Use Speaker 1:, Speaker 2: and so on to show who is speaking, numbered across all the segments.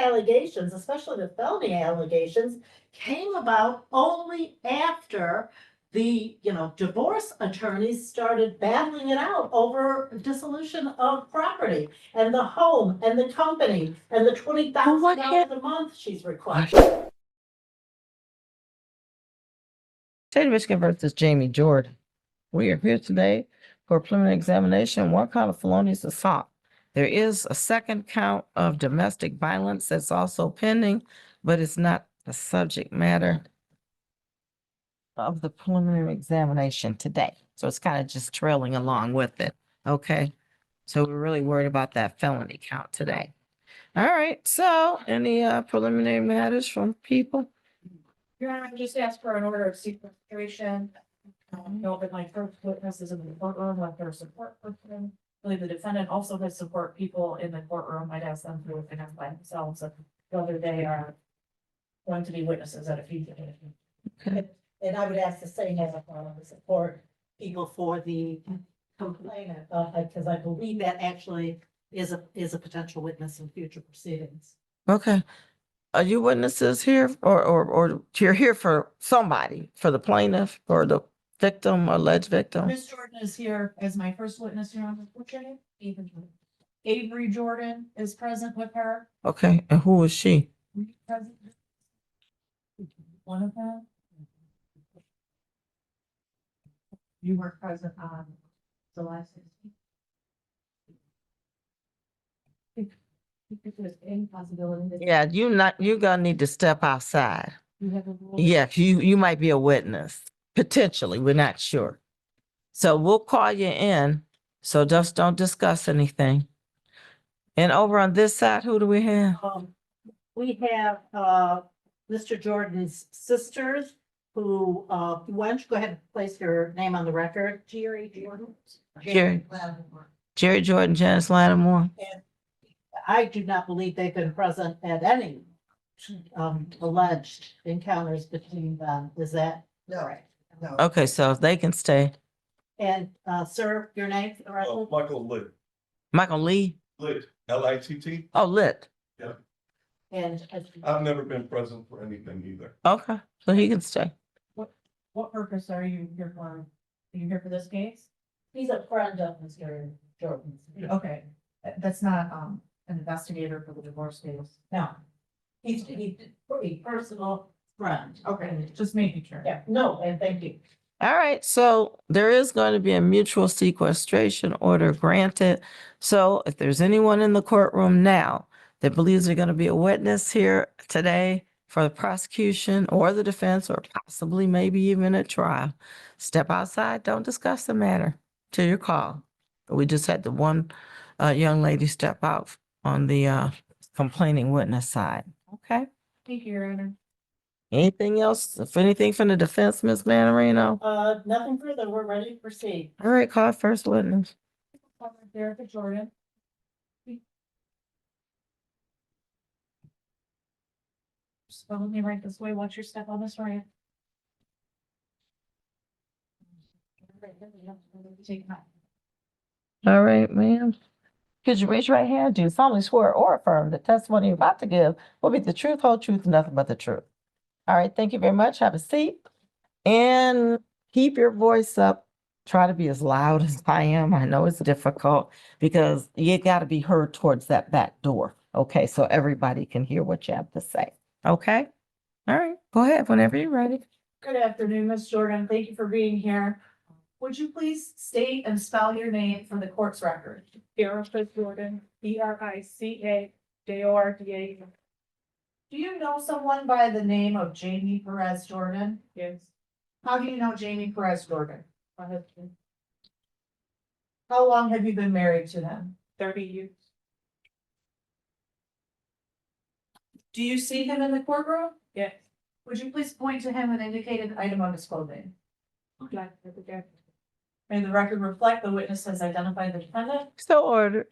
Speaker 1: allegations, especially the felony allegations, came about only after the, divorce attorneys started battling it out over dissolution of property and the home and the company and the $20,000 a month she's requesting.
Speaker 2: State of Michigan versus Jamie Jordan. We are here today for a preliminary examination. One count of felonious assault. There is a second count of domestic violence that's also pending, but it's not the subject matter of the preliminary examination today. So it's kind of just trailing along with it. Okay. So we're really worried about that felony count today. All right. So any preliminary matters from people?
Speaker 3: Your Honor, I just asked for an order of sequestration. Know that my first witness is in the courtroom with their support person. I believe the defendant also has support people in the courtroom. I'd ask them to identify themselves and whether they are going to be witnesses at a future hearing.
Speaker 2: Okay.
Speaker 1: And I would ask the same as a support people for the complainant, because I believe that actually is a potential witness in future proceedings.
Speaker 2: Okay. Are you witnesses here or you're here for somebody, for the plaintiff or the victim or alleged victim?
Speaker 3: Ms. Jordan is here as my first witness, Your Honor. What's your name? Avery Jordan is present with her.
Speaker 2: Okay. And who is she?
Speaker 3: Present. One of them. You were present on July 16th. If there's any possibility that
Speaker 2: Yeah, you're gonna need to step outside.
Speaker 3: you have a rule.
Speaker 2: Yeah, you might be a witness. Potentially, we're not sure. So we'll call you in. So just don't discuss anything. And over on this side, who do we have?
Speaker 1: We have, Mr. Jordan's sisters who, why don't you go ahead and place your name on the record? Jerry Jordan.
Speaker 2: Jerry. Jerry Jordan, Janice Lattimore.
Speaker 1: And I do not believe they've been present at any, alleged encounters between them. Is that?
Speaker 4: No. No.
Speaker 2: Okay, so they can stay.
Speaker 1: And, sir, your name? for the record?
Speaker 4: Michael Litt.
Speaker 2: Michael Lee.
Speaker 4: Litt, L-I-T-T.
Speaker 2: Oh, Lit.
Speaker 1: And.
Speaker 4: I've never been present for anything either.
Speaker 2: Okay, so he can stay.
Speaker 3: What purpose are you here for? Are you here for this case?
Speaker 1: He's a friend of Mr. Jordan's.
Speaker 3: Okay, that's not, an investigator for the divorce case.
Speaker 1: No. He's a pretty personal friend.
Speaker 3: Okay, just making sure.
Speaker 1: Yeah, no, and thank you.
Speaker 2: All right, so there is going to be a mutual sequestration order granted. So if there's anyone in the courtroom now that believes they're going to be a witness here today for the prosecution or the defense, or possibly maybe even a trial, step outside, don't discuss the matter till your call. We just had the one young lady step out on the complaining witness side. Okay.
Speaker 3: Thank you, Your Honor.
Speaker 2: Anything else? If anything from the defense, Ms. Marina?
Speaker 1: Nothing further. We're ready to proceed.
Speaker 2: All right, call first witness.
Speaker 3: Erica Jordan. Just follow me right this way. Watch your step on this ramp. Take that.
Speaker 2: All right, ma'am. Could you raise your right hand? Do you solemnly swear or affirm the testimony you're about to give will be the truth, whole truth, and nothing but the truth? All right, thank you very much. Have a seat and keep your voice up. Try to be as loud as I am. I know it's difficult because you got to be heard towards that back door. Okay, so everybody can hear what you have to say. Okay? All right, go ahead whenever you're ready.
Speaker 3: Good afternoon, Ms. Jordan. Thank you for being here. Would you please state and spell your name for the court's record? Erica Jordan, Erica. Do you know someone by the name of Jamie Perez Jordan? Yes. How do you know Jamie Perez Jordan? My husband. How long have you been married to him? 30 years. Do you see him in the courtroom? Yes. Would you please point to him and indicate an item on his clothing? Okay. May the record reflect the witness has identified the defendant?
Speaker 2: So ordered.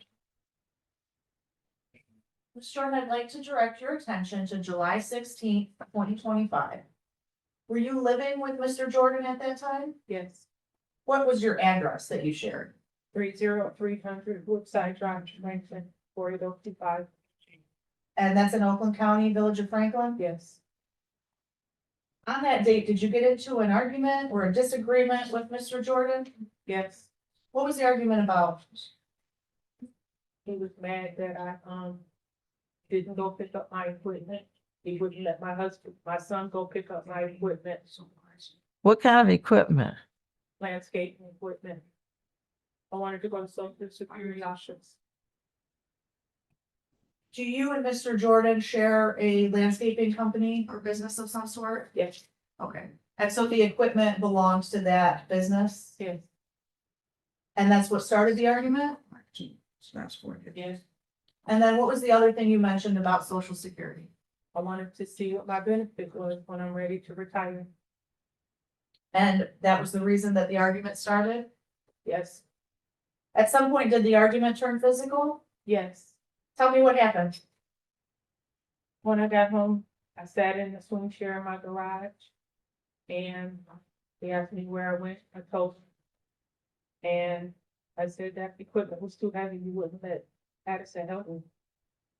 Speaker 3: Ms. Jordan, I'd like to direct your attention to July 16th, 2025. Were you living with Mr. Jordan at that time? Yes. What was your address that you shared? 30300 Woodside Drive, Rankin, 4055.
Speaker 5: And that's in Oakland County, Village of Franklin?
Speaker 3: Yes.
Speaker 5: On that date, did you get into an argument or a disagreement with Mr. Jordan?
Speaker 3: Yes.
Speaker 5: What was the argument about?
Speaker 3: He was mad that I, didn't go pick up my equipment. He wouldn't let my son go pick up my equipment,
Speaker 2: What kind of equipment?
Speaker 3: landscaping equipment. I wanted to go to social security office.
Speaker 5: Do you and Mr. Jordan share a landscaping company or business of some sort?
Speaker 3: Yes.
Speaker 5: Okay. And so the equipment belongs to that business?
Speaker 3: Yes.
Speaker 5: And that's what started the argument?
Speaker 3: Yes.
Speaker 5: And then what was the other thing you mentioned about social security?
Speaker 3: I wanted to see what my benefit was when I'm ready to retire.
Speaker 5: And that was the reason that the argument started?
Speaker 3: Yes.
Speaker 5: At some point, did the argument turn physical?
Speaker 3: Yes.
Speaker 5: Tell me what happened.
Speaker 3: When I got home, I sat in the swing chair in my garage. And they asked me where I went. I told them. And I said that equipment was too heavy. You wouldn't let Addison help me.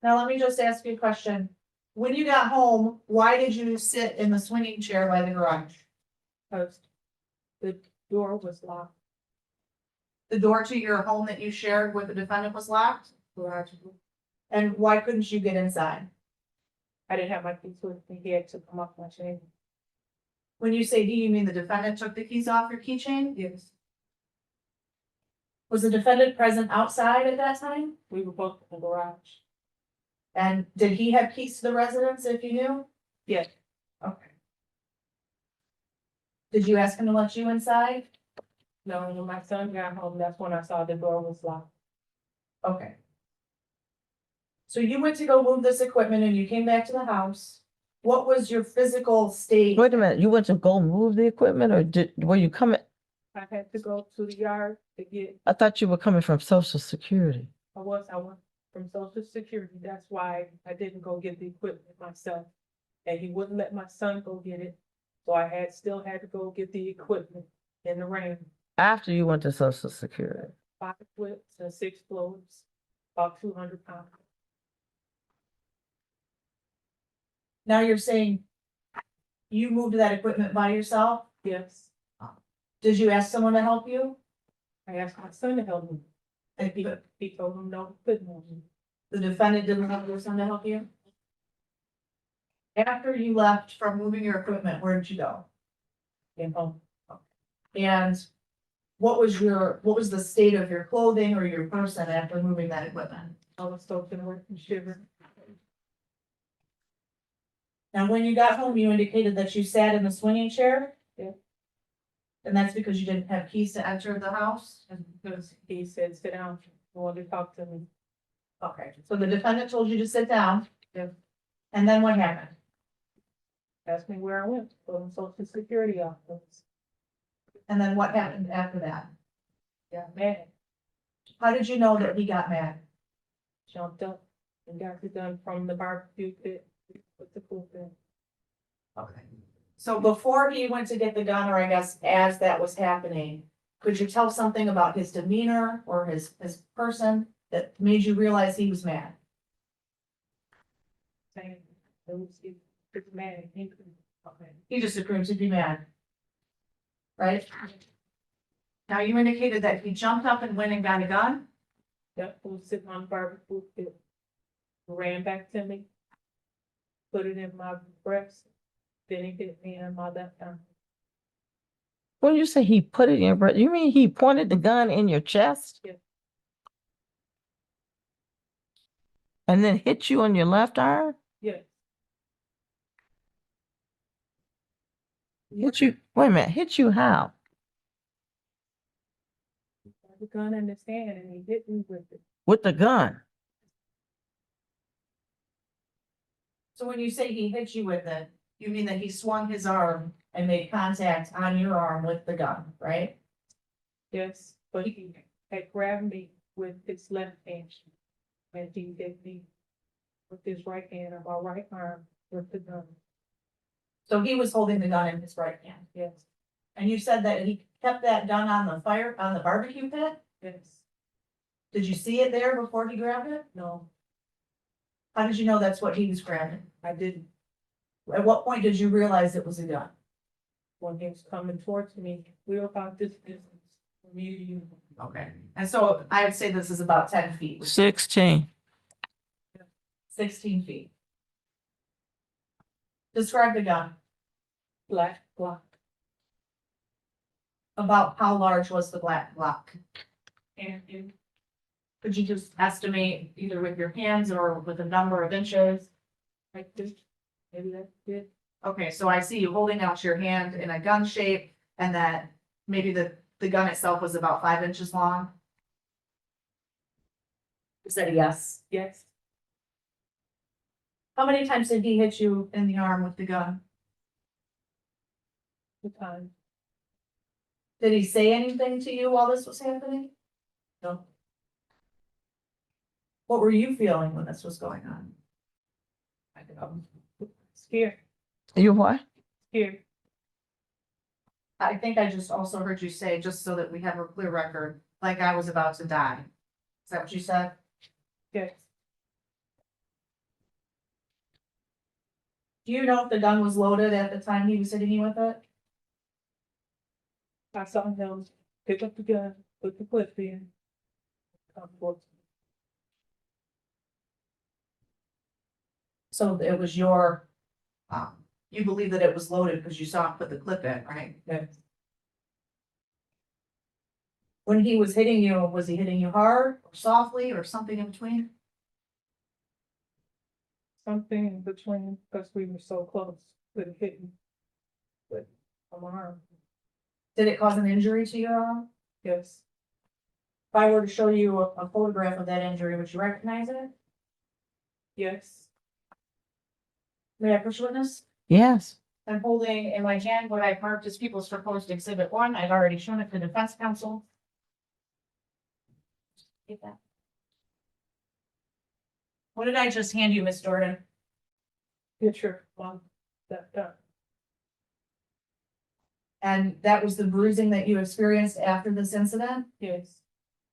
Speaker 5: Now, let me just ask you a question. When you got home, why did you sit in the swinging chair by the garage?
Speaker 3: Because the door was locked.
Speaker 5: The door to your home that you shared with the defendant was locked?
Speaker 3: Garage door.
Speaker 5: And why couldn't you get inside?
Speaker 3: I didn't have my keys with me. He had to come off my chain.
Speaker 5: When you say he, you mean the defendant took the keys off your keychain?
Speaker 3: Yes.
Speaker 5: Was the defendant present outside at that time?
Speaker 3: We were both in the garage.
Speaker 5: And did he have keys to the residence if you knew?
Speaker 3: Yes.
Speaker 5: Okay. Did you ask him to let you inside?
Speaker 3: No, when my son got home, that's when I saw the door was locked.
Speaker 5: Okay. So you went to go move this equipment and you came back to the house. What was your physical state?
Speaker 2: Wait a minute, you went to go move the equipment or were you coming?
Speaker 3: I had to go to the yard to get,
Speaker 2: I thought you were coming from Social Security.
Speaker 3: I went from Social Security. That's why I didn't go get the equipment myself. And he wouldn't let my son go get it. So I still had to go get the equipment in the rain.
Speaker 2: After you went to Social Security.
Speaker 3: 5 whips and 6 blowers, about 200 pounds.
Speaker 5: Now you're saying you moved that equipment by yourself?
Speaker 3: Yes,
Speaker 5: Did you ask someone to help you?
Speaker 3: I asked my son to help me. And he told him no, he couldn't help me.
Speaker 5: The defendant didn't have your son to help you? After you left from moving your equipment, where did you go?
Speaker 3: Came home.
Speaker 5: And what was the state of your clothing or your person after moving that equipment?
Speaker 3: I was soaking wet and shivering.
Speaker 5: Now, when you got home, you indicated that you sat in the swinging chair?
Speaker 3: Yeah.
Speaker 5: And that's because you didn't have keys to enter the house?
Speaker 3: And because he said, sit down, he wanted to talk to me.
Speaker 5: Okay, so the defendant told you to sit down?
Speaker 3: Yeah.
Speaker 5: And then what happened?
Speaker 3: Asked me where I went, go to Social Security office.
Speaker 5: And then what happened after that?
Speaker 3: Got mad,
Speaker 5: How did you know that he got mad?
Speaker 3: jumped up and got the gun from the barbecue pit with the pool pin.
Speaker 5: Okay. So before he went to get the gun, or I guess as that was happening, could you tell something about his demeanor or his person that made you realize he was mad?
Speaker 3: Saying, he was mad, he couldn't, okay.
Speaker 5: He just appeared to be mad. Right? Now you indicated that he jumped up and went and got a gun?
Speaker 3: That was sitting on the barbecue pit. Ran back to me. Put it in my breast, then he hit me in my left arm.
Speaker 2: When you say he put it in your breast, you mean he pointed the gun in your chest?
Speaker 3: Yeah.
Speaker 2: And then hit you on your left arm?
Speaker 3: Yes,
Speaker 2: Hit you, wait a minute, hit you how?
Speaker 3: the gun in his hand and he hit me with it.
Speaker 2: With the gun?
Speaker 5: So when you say he hit you with it, you mean that he swung his arm and made contact on your arm with the gun, right?
Speaker 3: Yes, but he had grabbed me with his left hand. And he hit me with his right hand on my right arm with the gun.
Speaker 5: So he was holding the gun in his right hand.
Speaker 3: Yes,
Speaker 5: And you said that he kept that gun on the barbecue pit?
Speaker 3: yes,
Speaker 5: Did you see it there before he grabbed it?
Speaker 3: no,
Speaker 5: How did you know that's what he was grabbing?
Speaker 6: I didn't,
Speaker 5: At what point did you realize it was a gun?
Speaker 6: when he was coming towards me, we were about this distance, from me to you.
Speaker 5: Okay. And so I would say this is about 10 feet,
Speaker 2: 16.
Speaker 5: 16 feet. Describe the gun.
Speaker 6: Black block,
Speaker 5: About how large was the black block?
Speaker 6: and you,
Speaker 5: Could you just estimate either with your hands or with a number of inches?
Speaker 6: like this, maybe that's it.
Speaker 5: Okay, so I see you holding out your hand in a gun shape and that maybe the gun itself was about 5 inches long. Is that a yes?
Speaker 6: Yes,
Speaker 5: How many times did he hit you in the arm with the gun?
Speaker 6: the time,
Speaker 5: Did he say anything to you while this was happening?
Speaker 6: no,
Speaker 5: What were you feeling when this was going on?
Speaker 6: scared,
Speaker 2: You what?
Speaker 6: scared,
Speaker 5: I think I just also heard you say, just so that we have a clear record, like I was about to die. Is that what you said?
Speaker 6: yes,
Speaker 5: Do you know if the gun was loaded at the time he was hitting you with it?
Speaker 6: I saw him pick up the gun, put the clip in. Come towards me.
Speaker 5: So it was your, you believe that it was loaded because you saw him put the clip in, right?
Speaker 6: Yes,
Speaker 5: When he was hitting you, was he hitting you hard or softly or something in between?
Speaker 6: something in between, because we were so close, but it hit me. But on my arm,
Speaker 5: Did it cause an injury to your arm?
Speaker 6: yes,
Speaker 5: If I were to show you a photograph of that injury, would you recognize it?
Speaker 6: yes,
Speaker 5: May I push witness?
Speaker 2: Yes.
Speaker 5: I'm holding in my hand what I've marked as People's Proposed Exhibit 1. I've already shown it to the defense counsel. Get that. What did I just hand you, Miss Jordan?
Speaker 6: picture, mom, that done,
Speaker 5: And that was the bruising that you experienced after this incident?
Speaker 6: yes,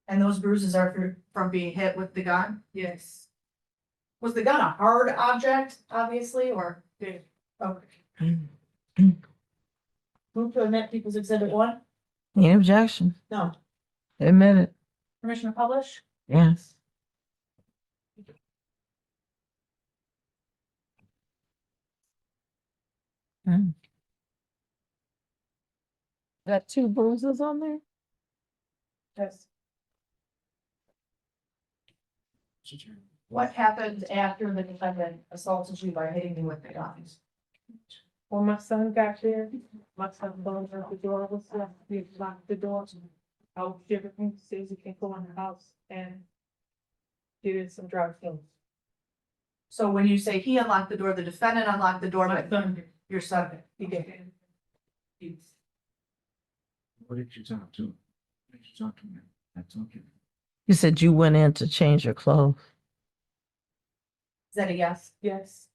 Speaker 5: And those bruises are from being hit with the gun?
Speaker 6: yes,
Speaker 5: Was the gun a hard object, obviously, or?
Speaker 6: yes,
Speaker 5: Okay. Move to admit People's Exhibit 1?
Speaker 2: Any objection?
Speaker 5: No.
Speaker 2: Admit it.
Speaker 5: Permission to publish?
Speaker 2: Yes. Got 2 bruises on there?
Speaker 6: yes.
Speaker 5: What happened after the defendant assaulted you by hitting you with the guns?
Speaker 6: When my son got there, my son closed the door, was left, he locked the door. I was shivering, says he can't go in the house and did some dry things.
Speaker 5: So when you say he unlocked the door, the defendant unlocked the door,
Speaker 6: My
Speaker 5: but
Speaker 6: son,
Speaker 5: your son,
Speaker 6: he did. He's,
Speaker 7: What did you talk to? What did you talk to him? I told you.
Speaker 2: You said you went in to change your clothes.
Speaker 5: is that a yes?
Speaker 6: yes,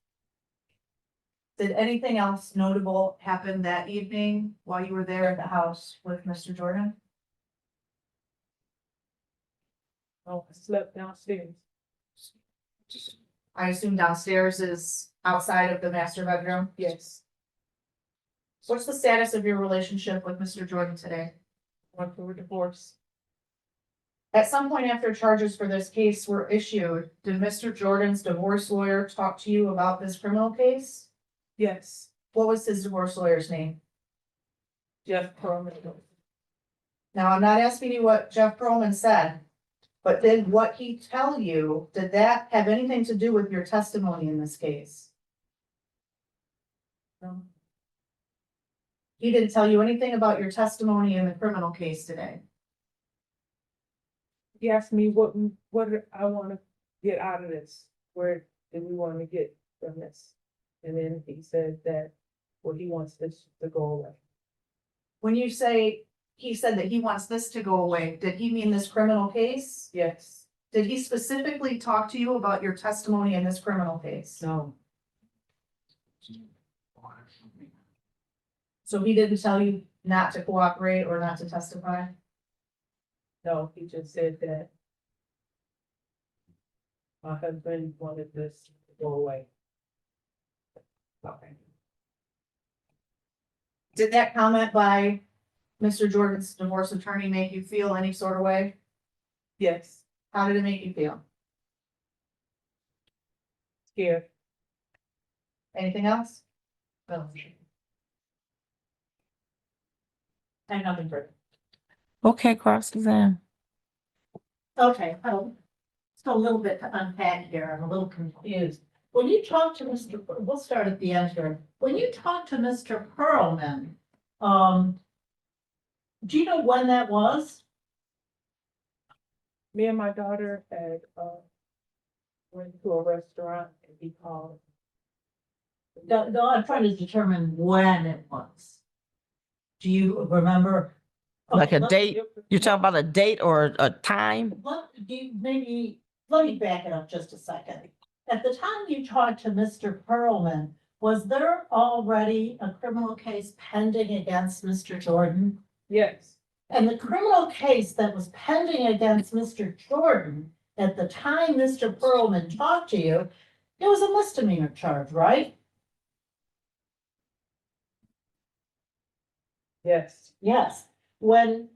Speaker 5: Did anything else notable happen that evening while you were there at the house with Mr. Jordan?
Speaker 6: oh, I slept downstairs,
Speaker 5: I assume downstairs is outside of the master bedroom.
Speaker 6: yes,
Speaker 5: What's the status of your relationship with Mr. Jordan today?
Speaker 6: went through a divorce,
Speaker 5: At some point after charges for this case were issued, did Mr. Jordan's divorce lawyer talk to you about this criminal case?
Speaker 6: yes,
Speaker 5: What was his divorce lawyer's name?
Speaker 6: Jeff Perlman.
Speaker 5: Now, I'm not asking you what Jeff Perlman said, but did what he tell you, did that have anything to do with your testimony in this case?
Speaker 6: No,
Speaker 5: He didn't tell you anything about your testimony in the criminal case today.
Speaker 6: he asked me what I wanna get out of this, where do we wanna get from this? And then he said that, well, he wants this to go away.
Speaker 5: When you say he said that he wants this to go away, did he mean this criminal case?
Speaker 6: Yes,
Speaker 5: Did he specifically talk to you about your testimony in this criminal case?
Speaker 6: no,
Speaker 5: So he didn't tell you not to cooperate or not to testify?
Speaker 6: no, he just said that my husband wanted this go away.
Speaker 5: Okay. Did that comment by Mr. Jordan's divorce attorney make you feel any sort of way?
Speaker 6: Yes,
Speaker 5: How did it make you feel?
Speaker 6: scared.
Speaker 5: Anything else?
Speaker 3: I have nothing further.
Speaker 2: Okay, cross exam.
Speaker 1: Okay, so a little bit to unpack here, I'm a little confused. When you talk to Mr., we'll start at the end here. When you talk to Mr. Pearlman, do you know when that was?
Speaker 6: Me and my daughter had, went to a restaurant and he called.
Speaker 1: No, I'm trying to determine when it was. Do you remember?
Speaker 2: Like
Speaker 1: Okay,
Speaker 2: a
Speaker 1: let-
Speaker 2: date? You're talking about a date or a time?
Speaker 1: Let me back it up just a second. At the time you talked to Mr. Pearlman, was there already a criminal case pending against Mr. Jordan?
Speaker 6: Yes,
Speaker 1: And the criminal case that was pending against Mr. Jordan, at the time Mr. Pearlman talked to you, it was a misdemeanor charge, right?
Speaker 6: yes,
Speaker 1: Yes. When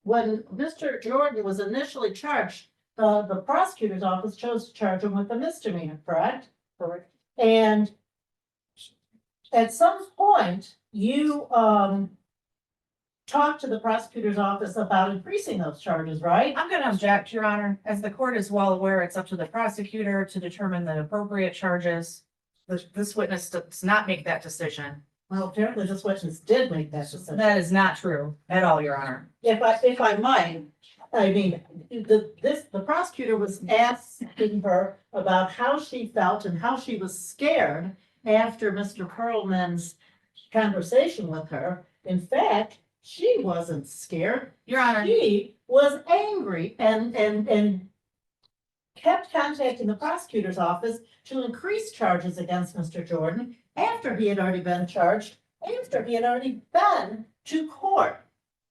Speaker 1: Mr. Jordan was initially charged, the prosecutor's office chose to charge him with a misdemeanor, correct?
Speaker 6: correct.
Speaker 1: And at some point, you, talked to the prosecutor's office about increasing those charges, right?
Speaker 5: I'm gonna object, Your Honor. As the court is well aware, it's up to the prosecutor to determine the appropriate charges. This witness does not make that decision.
Speaker 1: Well, apparently this witness did make that decision.
Speaker 5: That is not true at all, Your Honor.
Speaker 1: If I might, I mean, the prosecutor was asking her about how she felt and how she was scared after Mr. Pearlman's conversation with her. In fact, she wasn't scared.
Speaker 5: Your Honor,
Speaker 1: She was angry and kept contacting the prosecutor's office to increase charges against Mr. Jordan after he had already been charged, after he had already been to court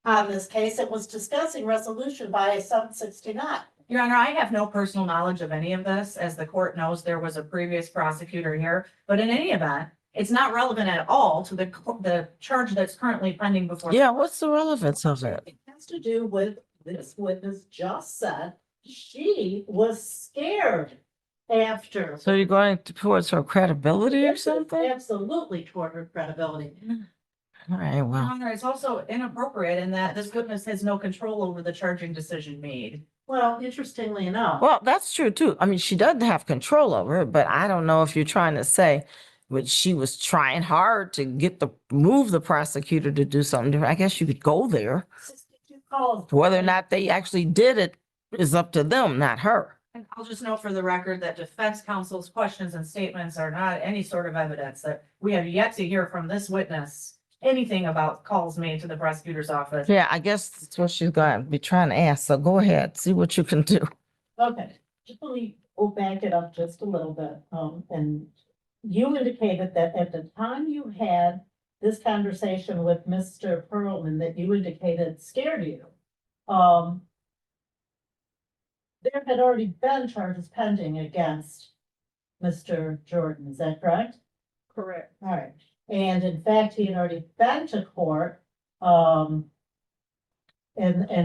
Speaker 1: on this case and was discussing resolution by 769.
Speaker 5: Your Honor, I have no personal knowledge of any of this. As the court knows, there was a previous prosecutor here. But in any event, it's not relevant at all to the charge that's currently pending before.
Speaker 2: Yeah, what's the relevance of it?
Speaker 1: It has to do with this witness just said she was scared after.
Speaker 2: So you're going towards her credibility or
Speaker 1: This is
Speaker 2: something?
Speaker 1: Absolutely toward her credibility.
Speaker 2: All right,
Speaker 5: Your
Speaker 2: well,
Speaker 5: Honor, it's also inappropriate in that this witness has no control over the charging decision made.
Speaker 1: Well, interestingly enough.
Speaker 2: well, that's true too. I mean, she doesn't have control over it, but I don't know if you're trying to say, but she was trying hard to move the prosecutor to do something different. I guess you could go there.
Speaker 1: 62 calls.
Speaker 2: Whether or not they actually did it is up to them, not her.
Speaker 5: And I'll just note for the record that defense counsel's questions and statements are not any sort of evidence that we have yet to hear from this witness anything about calls made to the prosecutor's office.
Speaker 2: Yeah, I guess that's what she's going to be trying to ask. So go ahead, see what you can do.
Speaker 1: Okay, just let me go back it up just a little bit. And you indicated that at the time you had this conversation with Mr. Pearlman, that you indicated scared you. There had already been charges pending against Mr. Jordan, is that correct?
Speaker 6: Correct.
Speaker 1: All right, and in fact, he had already been to court, and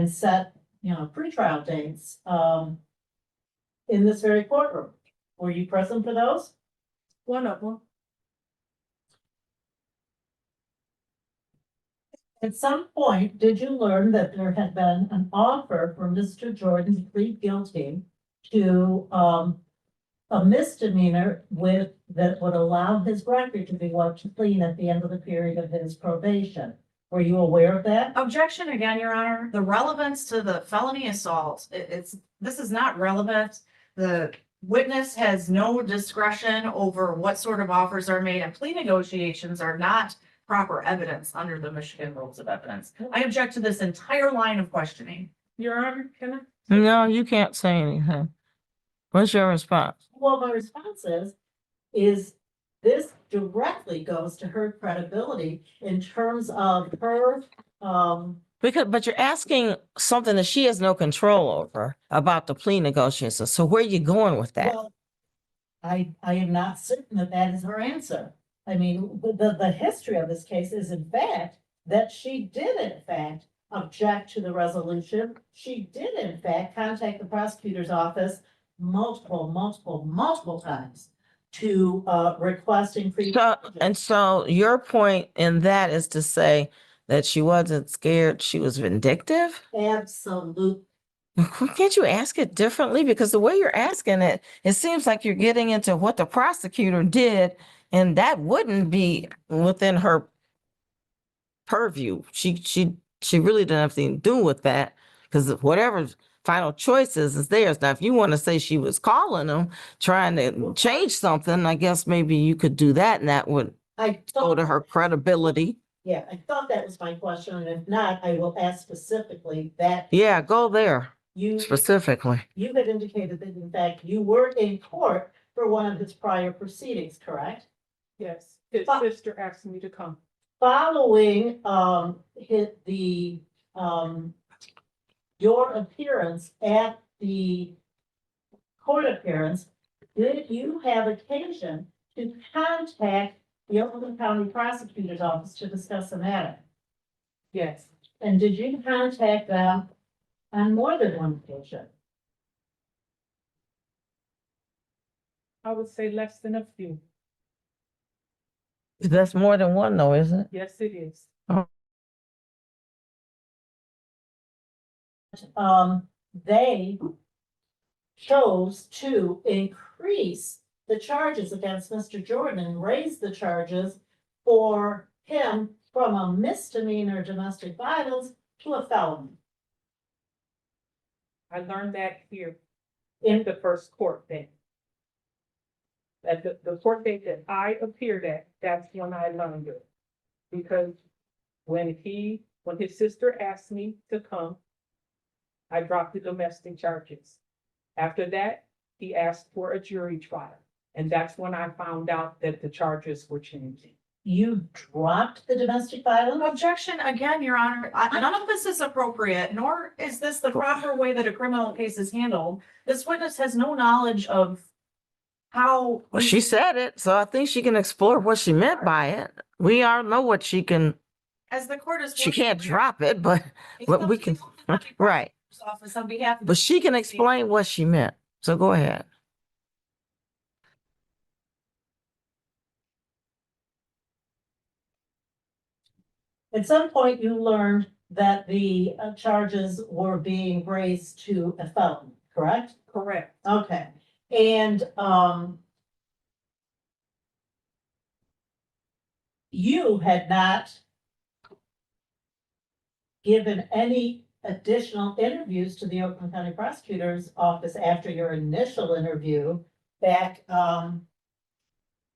Speaker 1: set, pretrial dates, in this very courtroom. Were you present for those?
Speaker 6: One of them.
Speaker 1: At some point, did you learn that there had been an offer for Mr. Jordan to plead guilty to, a misdemeanor that would allow his record to be wiped clean at the end of the period of his probation? Were you aware of that?
Speaker 5: Objection again, Your Honor. The relevance to the felony assault, this is not relevant. The witness has no discretion over what sort of offers are made, and plea negotiations are not proper evidence under the Michigan Rules of Evidence. I object to this entire line of questioning.
Speaker 6: Your Honor, can I?
Speaker 2: No, you can't say anything. What's your response?
Speaker 1: Well, my response is this directly goes to her credibility in terms of her,
Speaker 2: But you're asking something that she has no control over about the plea negotiations. So where are you going with that?
Speaker 1: well, I am not certain that that is her answer. I mean, the history of this case is in fact that she did in fact object to the resolution. She did in fact contact the prosecutor's office multiple times to request increased.
Speaker 2: So,
Speaker 1: charges.
Speaker 2: and so your point in that is to say that she wasn't scared, she was vindictive?
Speaker 1: Absolute.
Speaker 2: Can't you ask it differently? Because the way you're asking it, it seems like you're getting into what the prosecutor did, and that wouldn't be within her purview. She really didn't have anything to do with that, because whatever final choice is theirs. Now, if you want to say she was calling them, trying to change something, I guess maybe you could do that, and that would
Speaker 1: I
Speaker 2: go
Speaker 1: thought,
Speaker 2: to her credibility.
Speaker 1: yeah, I thought that was my question, and if not, I will ask specifically that
Speaker 2: Yeah, go there
Speaker 1: you
Speaker 2: specifically.
Speaker 1: you had indicated that in fact you were in court for one of his prior proceedings, correct?
Speaker 6: Yes, his
Speaker 1: But-
Speaker 6: sister asked me to come.
Speaker 1: Following your appearance at the court appearance, did you have occasion to contact the Oakland County Prosecutor's Office to discuss the matter?
Speaker 6: Yes,
Speaker 1: And did you contact them on more than one occasion?
Speaker 6: I would say less than a few.
Speaker 2: That's more than one though, isn't it?
Speaker 6: Yes, it is.
Speaker 1: They chose to increase the charges against Mr. Jordan and raise the charges for him from a misdemeanor domestic violence to a felony.
Speaker 6: I learned that here
Speaker 1: In
Speaker 6: in the first court date. At the court date that I appeared at, that's when I learned it. Because when his sister asked me to come, I dropped the domestic charges. After that, he asked for a jury trial. And that's when I found out that the charges were changing.
Speaker 1: you dropped the domestic violence?
Speaker 5: Objection again, Your Honor. None of this is appropriate, nor is this the proper way that a criminal case is handled. This witness has no knowledge of how.
Speaker 2: Well, she said it, so I think she can explore what she meant by it. We all know what she can,
Speaker 5: As the court is.
Speaker 2: she can't drop it, but
Speaker 5: It's
Speaker 2: what
Speaker 5: up
Speaker 2: we
Speaker 5: to
Speaker 2: can,
Speaker 5: the Oakland County
Speaker 2: right.
Speaker 5: Prosecutor's Office on behalf of.
Speaker 2: But she can explain what she meant. So go ahead.
Speaker 1: At some point, you learned that the charges were being raised to a felony, correct?
Speaker 6: Correct.
Speaker 1: Okay, and, you had not given any additional interviews to the Oakland County Prosecutor's Office after your initial interview back,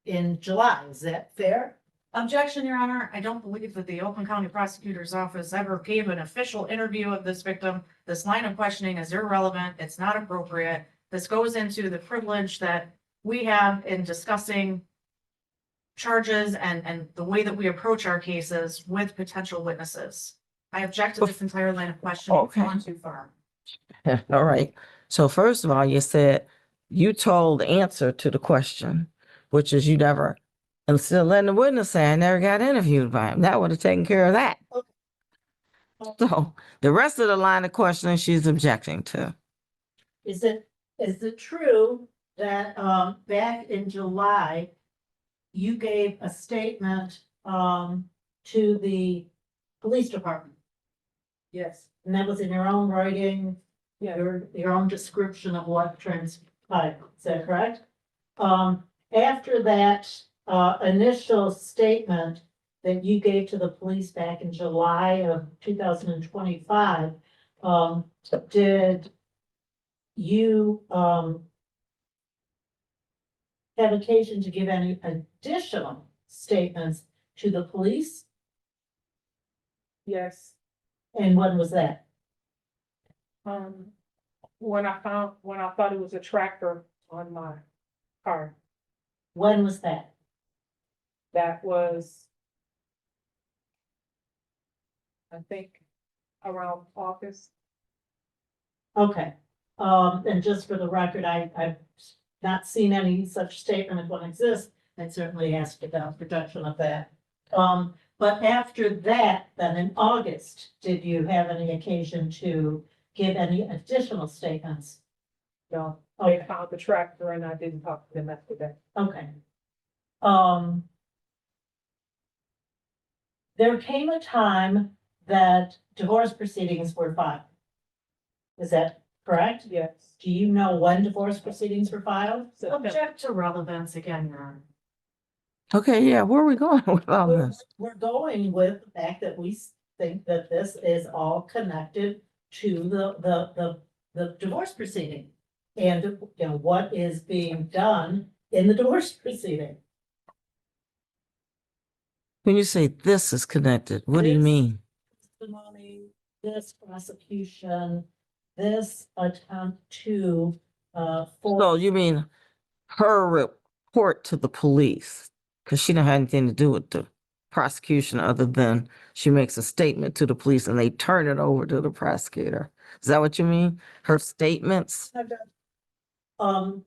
Speaker 1: in July. Is that fair?
Speaker 5: Objection, Your Honor. I don't believe that the Oakland County Prosecutor's Office ever gave an official interview of this victim. This line of questioning is irrelevant. It's not appropriate. This goes into the privilege that we have in discussing charges and the way that we approach our cases with potential witnesses. I object to this entire line of questioning. It's
Speaker 2: Okay.
Speaker 5: gone too far.
Speaker 2: All right. So first of all, you said you told the answer to the question, which is you never, instead of letting the witness say, I never got interviewed by him. That would have taken care of that. So the rest of the line of questioning she's objecting to.
Speaker 1: Is it true that, back in July, you gave a statement, to the police department?
Speaker 6: Yes.
Speaker 1: And that was in your own writing,
Speaker 6: Yeah.
Speaker 1: your own description of what transpired, is that correct? After that, initial statement that you gave to the police back in July of 2025, did you, have occasion to give any additional statements to the police?
Speaker 6: Yes.
Speaker 1: And when was that?
Speaker 6: When I thought it was a tracker on my car,
Speaker 1: When was that?
Speaker 6: that was, I think, around August.
Speaker 1: Okay, and just for the record, I not seen any such statement if one exists, I'd certainly ask about production of that. But after that, then in August, did you have any occasion to give any additional statements?
Speaker 6: No,
Speaker 1: Okay.
Speaker 6: they found the tractor and I didn't talk to them after that.
Speaker 1: Okay. There came a time that divorce proceedings were filed. Is that correct?
Speaker 6: Yes.
Speaker 1: Do you know when divorce proceedings were filed?
Speaker 3: Object to relevance again, Your Honor.
Speaker 2: Okay, yeah, where are we going with all this?
Speaker 1: We're going with the fact that we think that this is all connected to the divorce proceeding. And, you know, what is being done in the divorce proceeding.
Speaker 2: When you say this is connected, what do you
Speaker 1: This-
Speaker 2: mean?
Speaker 1: Testimony, this prosecution, this attempt to,
Speaker 2: So you mean her report to the police? Because she don't have anything to do with the prosecution other than she makes a statement to the police and they turn it over to the prosecutor. Is that what you mean? Her statements?
Speaker 1: I'm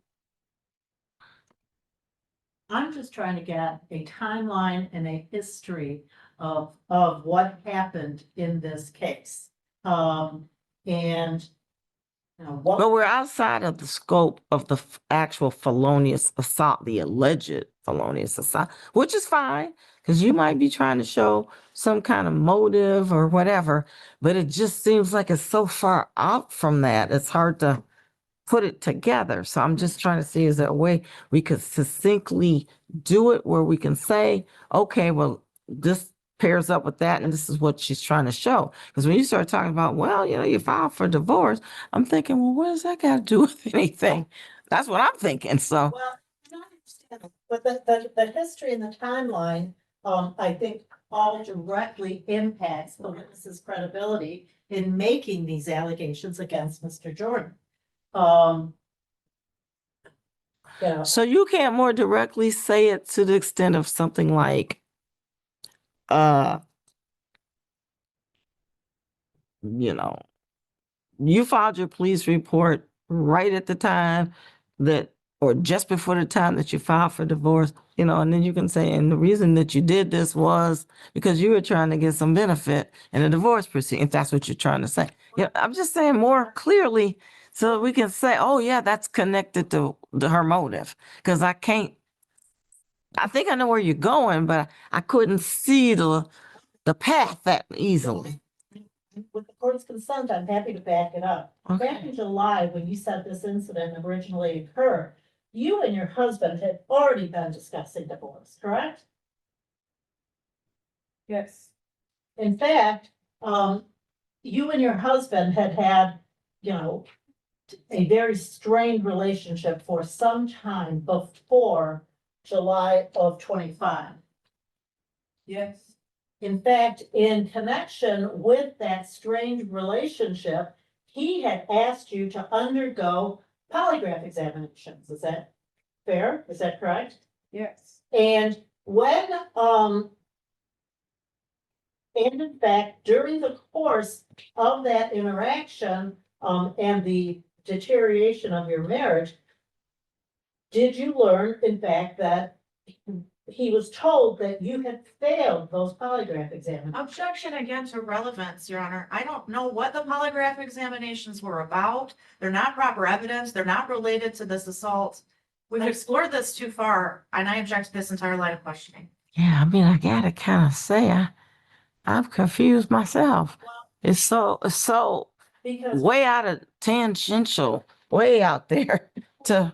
Speaker 1: just trying to get a timeline and a history of what happened in this case. And, you know,
Speaker 2: But
Speaker 1: what,
Speaker 2: we're outside of the scope of the actual felonious assault, the alleged felonious assault, which is fine, because you might be trying to show some kind of motive or whatever, but it just seems like it's so far out from that, it's hard to put it together. So I'm just trying to see, is there a way we could succinctly do it where we can say, okay, well, this pairs up with that, and this is what she's trying to show. Because when you start talking about, well, you know, you filed for divorce, I'm thinking, well, what does that got to do with anything? That's what I'm thinking. So,
Speaker 1: well, I understand, but the history and the timeline, I think all directly impacts the witness's credibility in making these allegations against Mr. Jordan. Yeah.
Speaker 2: so you can't more directly say it to the extent of something like, you know, you filed your police report right at the time that, or just before the time that you filed for divorce, you know, and then you can say, and the reason that you did this was because you were trying to get some benefit in a divorce proceeding, if that's what you're trying to say. Yeah, I'm just saying more clearly so that we can say, oh yeah, that's connected to her motive. Because I think I know where you're going, but I couldn't see the path that easily.
Speaker 1: With the court's consent, I'm happy to back it up. Back
Speaker 2: Okay.
Speaker 1: in July, when you said this incident originally occurred, you and your husband had already been discussing divorce, correct?
Speaker 6: Yes.
Speaker 1: In fact, you and your husband had, you know, a very strained relationship for some time before July of 25.
Speaker 6: Yes.
Speaker 1: In fact, in connection with that strained relationship, he had asked you to undergo polygraph examinations. Is that fair? Is that correct?
Speaker 6: Yes.
Speaker 1: And when, and in fact, during the course of that interaction, and the deterioration of your marriage, did you learn, in fact, that he was told that you had failed those polygraph examinations?
Speaker 3: Objection again to relevance, Your Honor. I don't know what the polygraph examinations were about. They're not proper evidence. They're not related to this assault. We've explored this too far, and I object to this entire line of questioning.
Speaker 2: Yeah, I mean, I gotta kind of say, I'm confused myself. It's so
Speaker 1: Because
Speaker 2: way out of tangential, way out there to,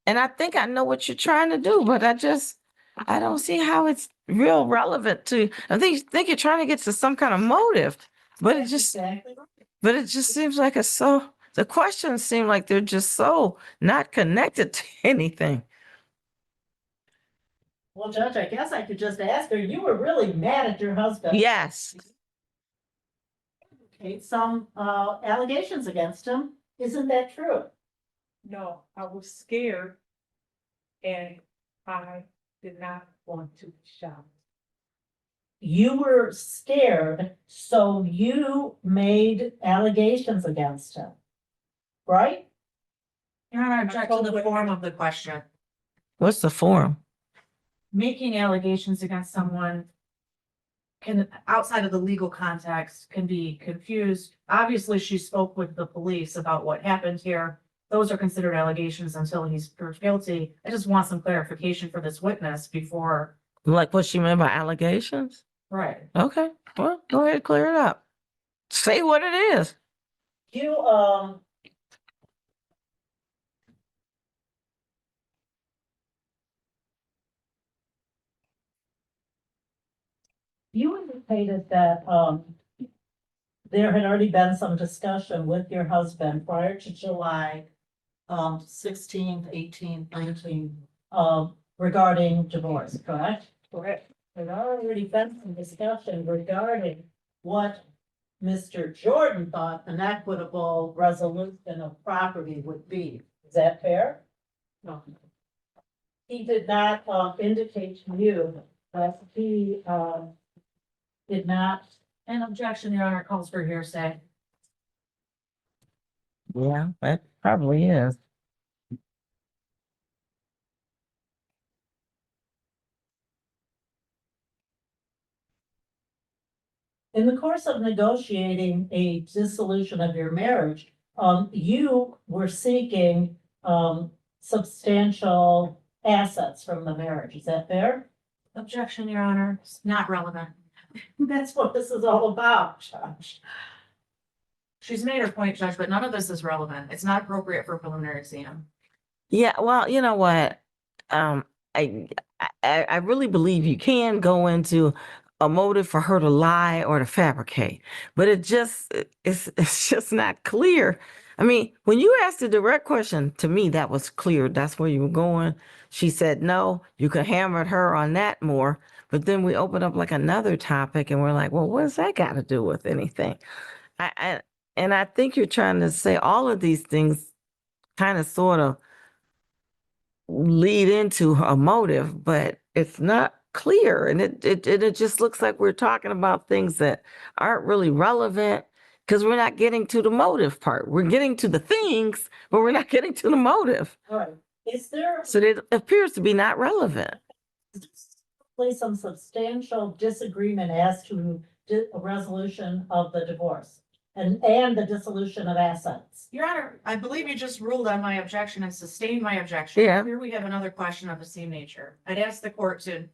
Speaker 2: and I think I know what you're trying to do, but I don't see how it's real relevant to, I think you're trying to get to some kind of motive, but it just,
Speaker 1: exactly right.
Speaker 2: but it just seems like it's so, the questions seem like they're just so not connected to anything.
Speaker 1: Well, Judge, I guess I could just ask her, you were really mad at your husband.
Speaker 2: Yes.
Speaker 1: Okay, some allegations against him. Isn't that true?
Speaker 6: No, I was scared. And I did not want to shout.
Speaker 1: You were scared, so you made allegations against him. Right?
Speaker 3: Your Honor, I object to the form of the question.
Speaker 2: What's the form?
Speaker 3: Making allegations against someone can, outside of the legal context, can be confused. Obviously, she spoke with the police about what happened here. Those are considered allegations until he's proved guilty. I just want some clarification for this witness before.
Speaker 2: Like what she meant by allegations?
Speaker 3: Right.
Speaker 2: Okay, well, go ahead, clear it up. Say what it is.
Speaker 1: You, you indicated that, there had already been some discussion with your husband prior to July, 16th, 18th, 19th, regarding divorce, correct?
Speaker 6: Correct.
Speaker 1: There'd already been some discussion regarding what Mr. Jordan thought an equitable resolution of property would be. Is that fair?
Speaker 6: No.
Speaker 1: He did not, indicate to you that he, did not.
Speaker 3: An objection, Your Honor, calls for hearsay.
Speaker 2: Yeah, that probably is.
Speaker 1: In the course of negotiating a dissolution of your marriage, you were seeking, substantial assets from the marriage. Is that fair?
Speaker 3: Objection, Your Honor, it's not relevant.
Speaker 1: That's what this is all about, Judge.
Speaker 3: She's made her point, Judge, but none of this is relevant. It's not appropriate for preliminary exam.
Speaker 2: Yeah, well, you know what? I I really believe you can go into a motive for her to lie or to fabricate, but it's just not clear. I mean, when you asked the direct question, to me, that was clear. That's where you were going. She said no. You could hammer at her on that more, but then we opened up like another topic, and we're like, well, what does that got to do with anything? And I think you're trying to say all of these things kind of sort of lead into a motive, but it's not clear. And it just looks like we're talking about things that aren't really relevant because we're not getting to the motive part. We're getting to the things, but we're not getting to the motive.
Speaker 1: All right. Is there
Speaker 2: So it appears to be not relevant.
Speaker 1: some substantial disagreement as to a resolution of the divorce and the dissolution of assets?
Speaker 3: Your Honor, I believe you just ruled on my objection and sustained my objection.
Speaker 2: Yeah.
Speaker 3: Here we have another question of the same nature. I'd ask the court to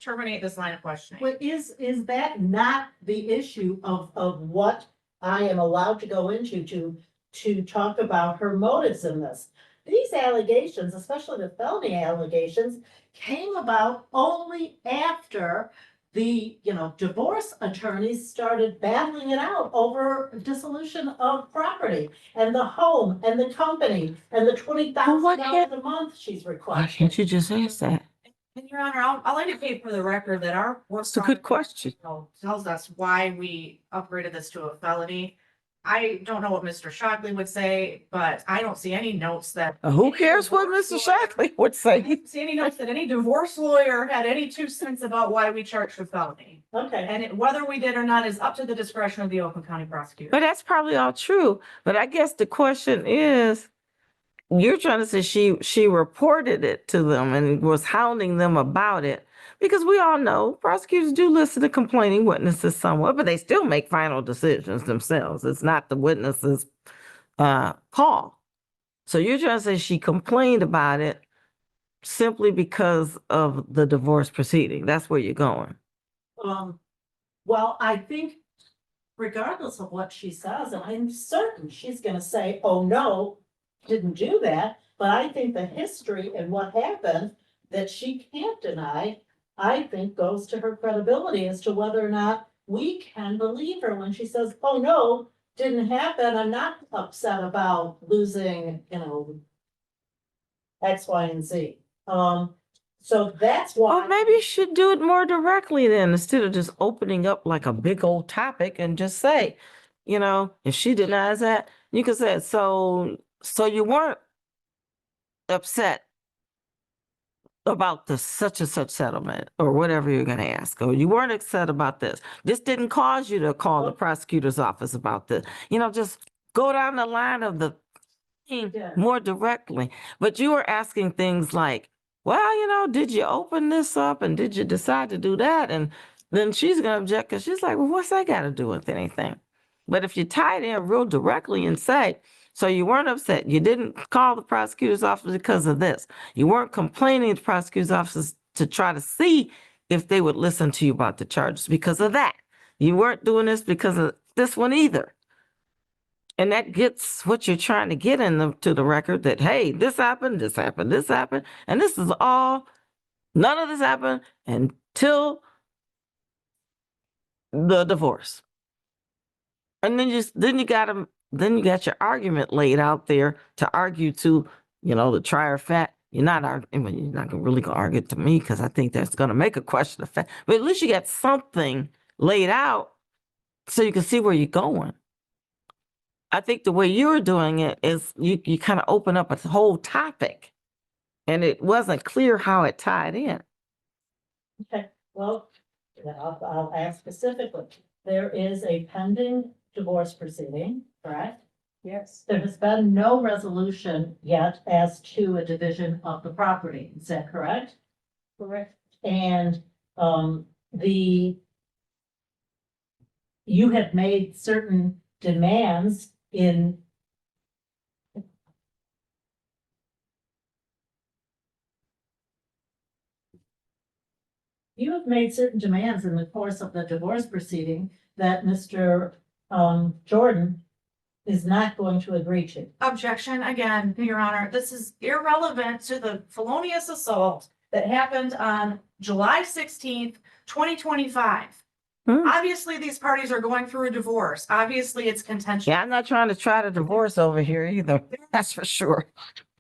Speaker 3: terminate this line of questioning.
Speaker 1: But is that not the issue of what I am allowed to go into to talk about her motives in this? These allegations, especially the felony allegations, came about only after the, divorce attorneys started battling it out over dissolution of property and the home and the company and the $20,000 a month she's
Speaker 2: Why
Speaker 1: requesting.
Speaker 2: can't you just ask that?
Speaker 3: And Your Honor, I'll indicate for the record that our work
Speaker 2: It's a good question.
Speaker 3: tells us why we upgraded this to a felony. I don't know what Mr. Shockley would say, but I don't see any notes that.
Speaker 2: Who cares what Mr. Shackley would
Speaker 3: I
Speaker 2: say?
Speaker 3: don't see any notes that any divorce lawyer had any 2 cents about why we charged a felony.
Speaker 1: Okay,
Speaker 3: And whether we did or not is up to the discretion of the Oakland County prosecutor.
Speaker 2: But that's probably all true. But I guess the question is, you're trying to say she reported it to them and was hounding them about it. Because we all know prosecutors do listen to complaining witnesses somewhat, but they still make final decisions themselves. It's not the witness's call. So you're trying to say she complained about it simply because of the divorce proceeding. That's where you're going.
Speaker 1: well, I think regardless of what she says, and I'm certain she's gonna say, oh, no, didn't do that. But I think the history and what happened that she can't deny, I think goes to her credibility as to whether or not we can believe her when she says, oh, no, didn't happen. I'm not upset about losing, X, Y, and Z. So that's why.
Speaker 2: Well, maybe you should do it more directly then, instead of just opening up like a big old topic and just say, if she denies that, you can say, so you weren't upset about the such and such settlement or whatever you're going to ask, or you weren't upset about this. This didn't cause you to call the prosecutor's office about this. Just go down the line of the
Speaker 1: Yeah.
Speaker 2: more directly. But you were asking things like, well, did you open this up and did you decide to do that? And then she's gonna object because she's like, well, what's that got to do with anything? But if you tie it in real directly and say, so you weren't upset, you didn't call the prosecutor's office because of this, you weren't complaining to the prosecutor's office to try to see if they would listen to you about the charges because of that. You weren't doing this because of this one either. And that gets what you're trying to get to the record that, hey, this happened, this happened, this happened. And this is all, none of this happened until the divorce. And then you got your argument laid out there to argue to, the trier of fact. You're not really gonna argue to me because I think that's gonna make a question of fact. But at least you got something laid out so you can see where you're going. I think the way you're doing it is you kind of open up a whole topic and it wasn't clear how it tied in.
Speaker 1: Okay, well, I'll ask specifically. There is a pending divorce proceeding, correct?
Speaker 6: Yes,
Speaker 1: There has been no resolution yet as to a division of the property. Is that correct?
Speaker 6: correct.
Speaker 1: And, you have made certain demands in you have made certain demands in the course of the divorce proceeding that Mr. Jordan is not going to agree to.
Speaker 5: Objection again, Your Honor. This is irrelevant to the felonious assault that happened on July 16th, 2025. Obviously, these parties are going through a divorce. Obviously, it's contentious.
Speaker 2: Yeah, I'm not trying to try to divorce over here either. That's for sure.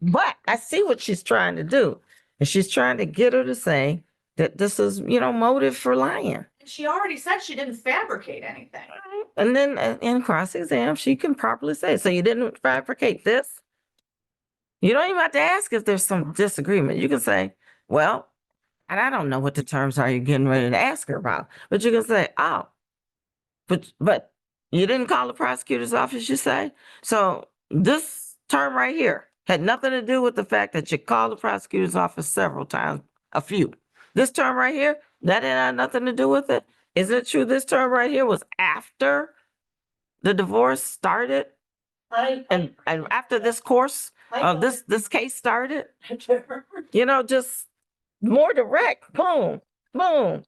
Speaker 2: But I see what she's trying to do. And she's trying to get her to say that this is, motive for lying.
Speaker 5: She already said she didn't fabricate anything.
Speaker 2: And then in cross-exam, she can properly say, so you didn't fabricate this? You don't even have to ask if there's some disagreement. You can say, well, and I don't know what the terms are you're getting ready to ask her about, but you can say, oh, but you didn't call the prosecutor's office, you say? So this term right here had nothing to do with the fact that you called the prosecutor's office several times, a few. This term right here, that didn't have nothing to do with it. Isn't it true this term right here was after the divorce started and after this course of this case started? Just more direct, boom, boom.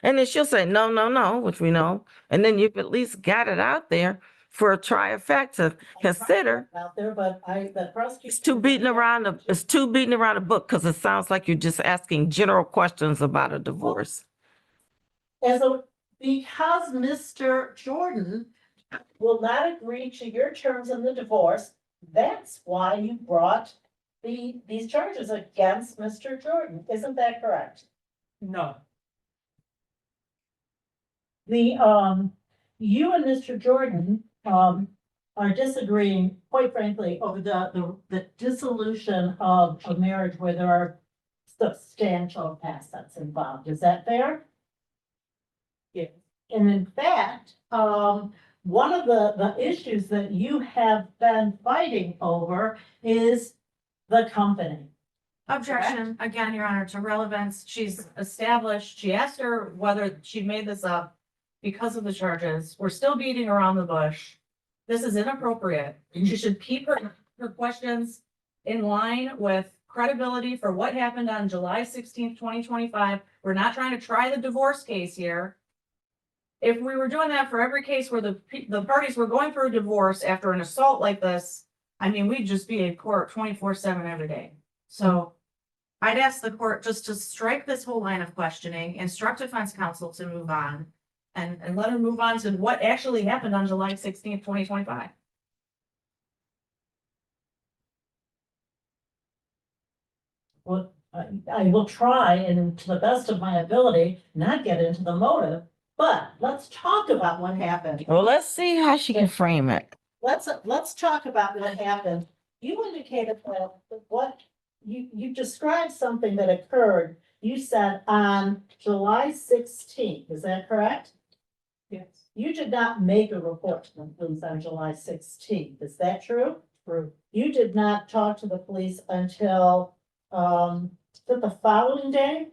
Speaker 2: And then she'll say, no, which we know. And then you've at least got it out there for a trier of fact to consider.
Speaker 1: Out there, but the prosecution.
Speaker 2: It's too beating around the book because it sounds like you're just asking general questions about a divorce.
Speaker 1: Because Mr. Jordan will not agree to your terms in the divorce, that's why you brought these charges against Mr. Jordan. Isn't that correct?
Speaker 6: No,
Speaker 1: You and Mr. Jordan, are disagreeing, quite frankly, over the dissolution of a marriage where there are substantial assets involved. Is that fair?
Speaker 6: Yeah.
Speaker 1: And in fact, one of the issues that you have been fighting over is the company.
Speaker 5: Objection, again, Your Honor, to relevance. She's established, she asked her whether she made this up because of the charges. We're still beating around the bush. This is inappropriate. She should keep her questions in line with credibility for what happened on July 16th, 2025. We're not trying to try the divorce case here. If we were doing that for every case where the parties were going through a divorce after an assault like this, I mean, we'd just be in court 24/7 every day. So I'd ask the court just to strike this whole line of questioning, instruct defense counsel to move on, and let her move on to what actually happened on July 16th, 2025.
Speaker 1: Well, I will try and to the best of my ability, not get into the motive, but let's talk about what happened.
Speaker 2: Well, let's see how she can frame it.
Speaker 1: Let's talk about what happened. You indicated that what you described something that occurred, you said on July 16th, is that correct?
Speaker 6: yes,
Speaker 1: You did not make a report to the police on July 16th, is that true?
Speaker 6: True.
Speaker 1: You did not talk to the police until, the following day?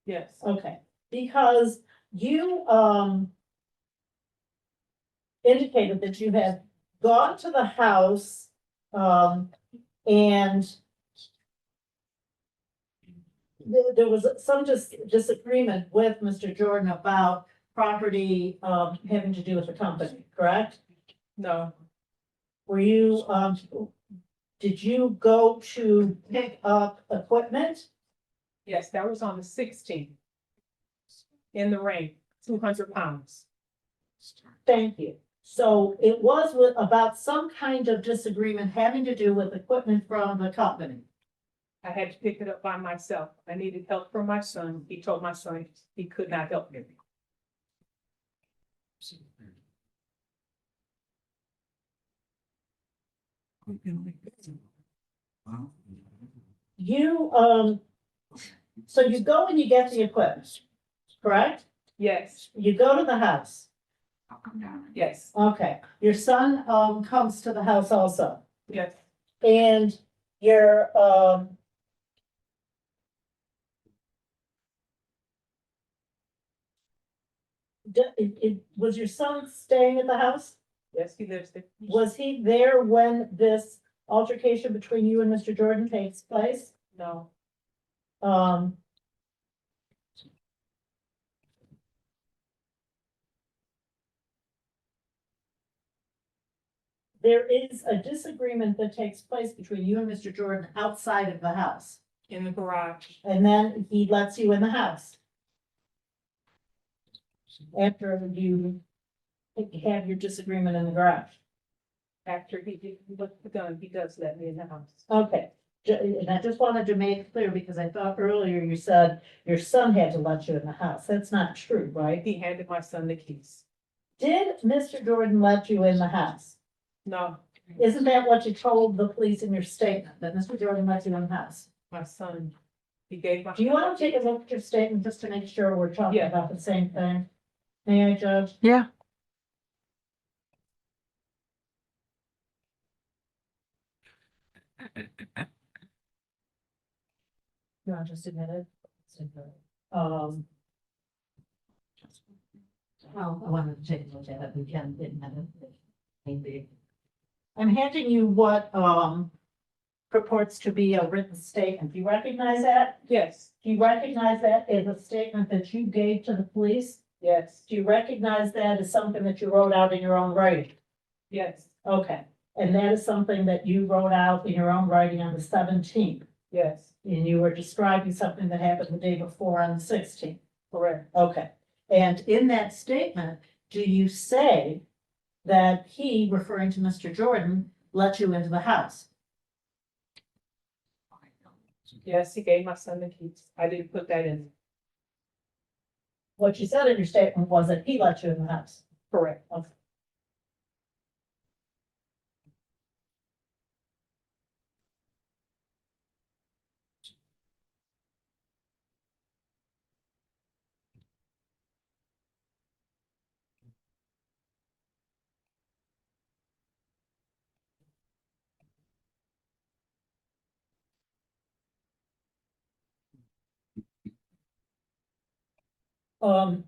Speaker 6: Yes.
Speaker 1: Okay, because you, indicated that you had gone to the house, and there was some disagreement with Mr. Jordan about property, having to do with the company, correct?
Speaker 6: No,
Speaker 1: Were you, did you go to pick up equipment?
Speaker 6: yes, that was on the 16th. In the rain, 200 pounds.
Speaker 1: Thank you. So it was about some kind of disagreement having to do with equipment from the company.
Speaker 6: I had to pick it up by myself. I needed help from my son. He told my son he could not help me.
Speaker 1: You, so you go and you get the equipment, correct?
Speaker 6: Yes,
Speaker 1: You go to the house.
Speaker 6: yes,
Speaker 1: Okay, your son, comes to the house also,
Speaker 6: yes,
Speaker 1: and your, was your son staying at the house?
Speaker 6: yes, he lives there.
Speaker 1: Was he there when this altercation between you and Mr. Jordan takes place?
Speaker 6: No,
Speaker 1: Um. There is a disagreement that takes place between you and Mr. Jordan outside of the house,
Speaker 6: in the garage.
Speaker 1: and then he lets you in the house. After you have your disagreement in the garage.
Speaker 6: After he did with the gun, he does let me in the house.
Speaker 1: Okay, and I just wanted to make it clear because I thought earlier you said your son had to let you in the house. That's not true, right?
Speaker 6: He handed my son the keys.
Speaker 1: Did Mr. Jordan let you in the house?
Speaker 6: No,
Speaker 1: Isn't that what you told the police in your statement, that Mr. Jordan let you in the house?
Speaker 6: my son, he gave my.
Speaker 1: Do you want to take a look at your statement just to make sure we're talking
Speaker 6: Yeah.
Speaker 1: about the same thing? May I, Judge?
Speaker 2: Yeah.
Speaker 1: You want to just admit it? Um. Well, I wanted to take a look at it, we can admit it. Maybe. I'm handing you what, purports to be a written statement. Do you recognize that?
Speaker 6: Yes,
Speaker 1: Do you recognize that as a statement that you gave to the police?
Speaker 6: yes,
Speaker 1: Do you recognize that as something that you wrote out in your own writing?
Speaker 6: yes,
Speaker 1: Okay, and that is something that you wrote out in your own writing on the 17th,
Speaker 6: yes,
Speaker 1: and you were describing something that happened the day before on the 16th.
Speaker 6: correct.
Speaker 1: Okay, and in that statement, do you say that he, referring to Mr. Jordan, let you into the house?
Speaker 6: Yes, he gave my son the keys. I didn't put that in.
Speaker 1: What you said in your statement was that he let you in the house.
Speaker 6: Correct.
Speaker 1: Okay. Um.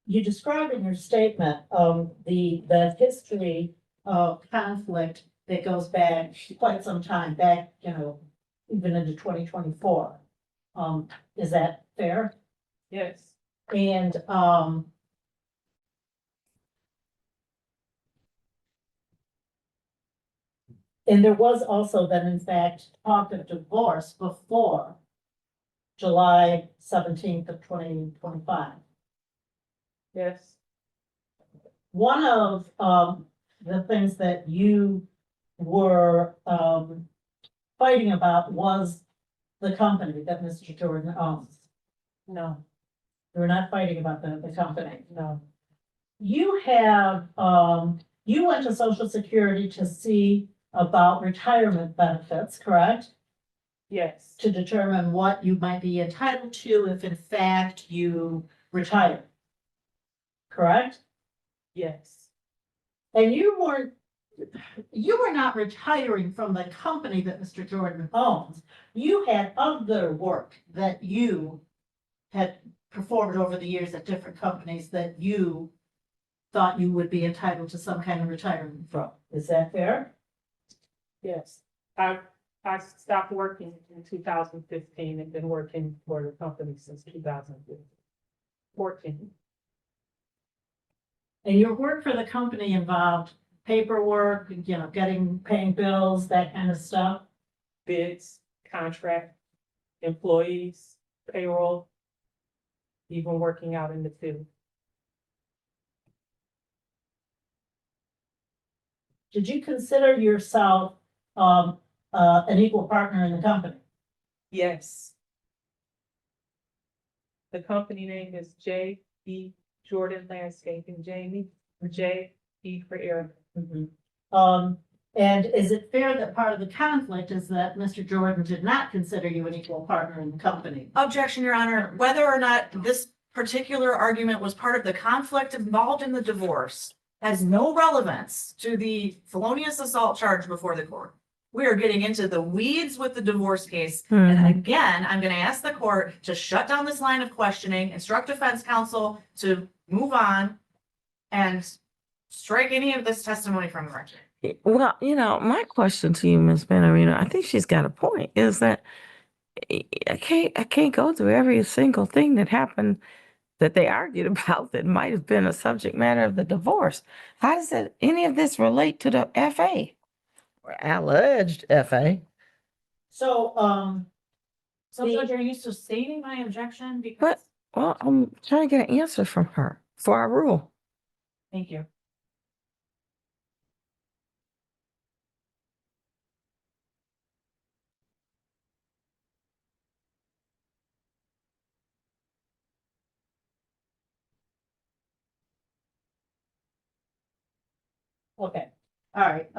Speaker 1: You describe in your statement, the history of conflict that goes back quite some time, back, even into 2024. Is that fair?
Speaker 6: Yes,
Speaker 1: And, and there was also then, in fact, talk of divorce before July 17th of 2025.
Speaker 6: yes,
Speaker 1: One of, the things that you were, fighting about was the company that Mr. Jordan owns?
Speaker 6: No,
Speaker 1: We're not fighting about the company.
Speaker 6: no,
Speaker 1: You have, you went to Social Security to see about retirement benefits, correct?
Speaker 6: yes,
Speaker 1: To determine what you might be entitled to if in fact you retire. Correct?
Speaker 6: yes,
Speaker 1: And you were not retiring from the company that Mr. Jordan owns. You had other work that you had performed over the years at different companies that you thought you would be entitled to some kind of retirement from. Is that fair?
Speaker 6: yes. I stopped working in 2015 and been working for the company since 2014.
Speaker 1: And your work for the company involved paperwork, paying bills, that kind of stuff?
Speaker 6: Bids, contract, employees, payroll, even working out in the field.
Speaker 1: Did you consider yourself, an equal partner in the company?
Speaker 6: Yes. The company name is J.E. Jordan Landscaping, Jamie, J.E. for Eric.
Speaker 1: And is it fair that part of the conflict is that Mr. Jordan did not consider you an equal partner in the company?
Speaker 5: Objection, Your Honor. Whether or not this particular argument was part of the conflict involved in the divorce has no relevance to the felonious assault charge before the court. We are getting into the weeds with the divorce case. And again, I'm going to ask the court to shut down this line of questioning, instruct defense counsel to move on and strike any of this testimony from the record.
Speaker 2: Well, my question to you, Ms. Marina, I think she's got a point, is that I can't go through every single thing that happened that they argued about that might have been a subject matter of the divorce. How does any of this relate to the FA? Or alleged FA?
Speaker 1: So,
Speaker 5: So Judge, are you sustaining my objection? Because,
Speaker 2: But, well, I'm trying to get an answer from her for our rule.
Speaker 5: thank you.
Speaker 1: okay, all right,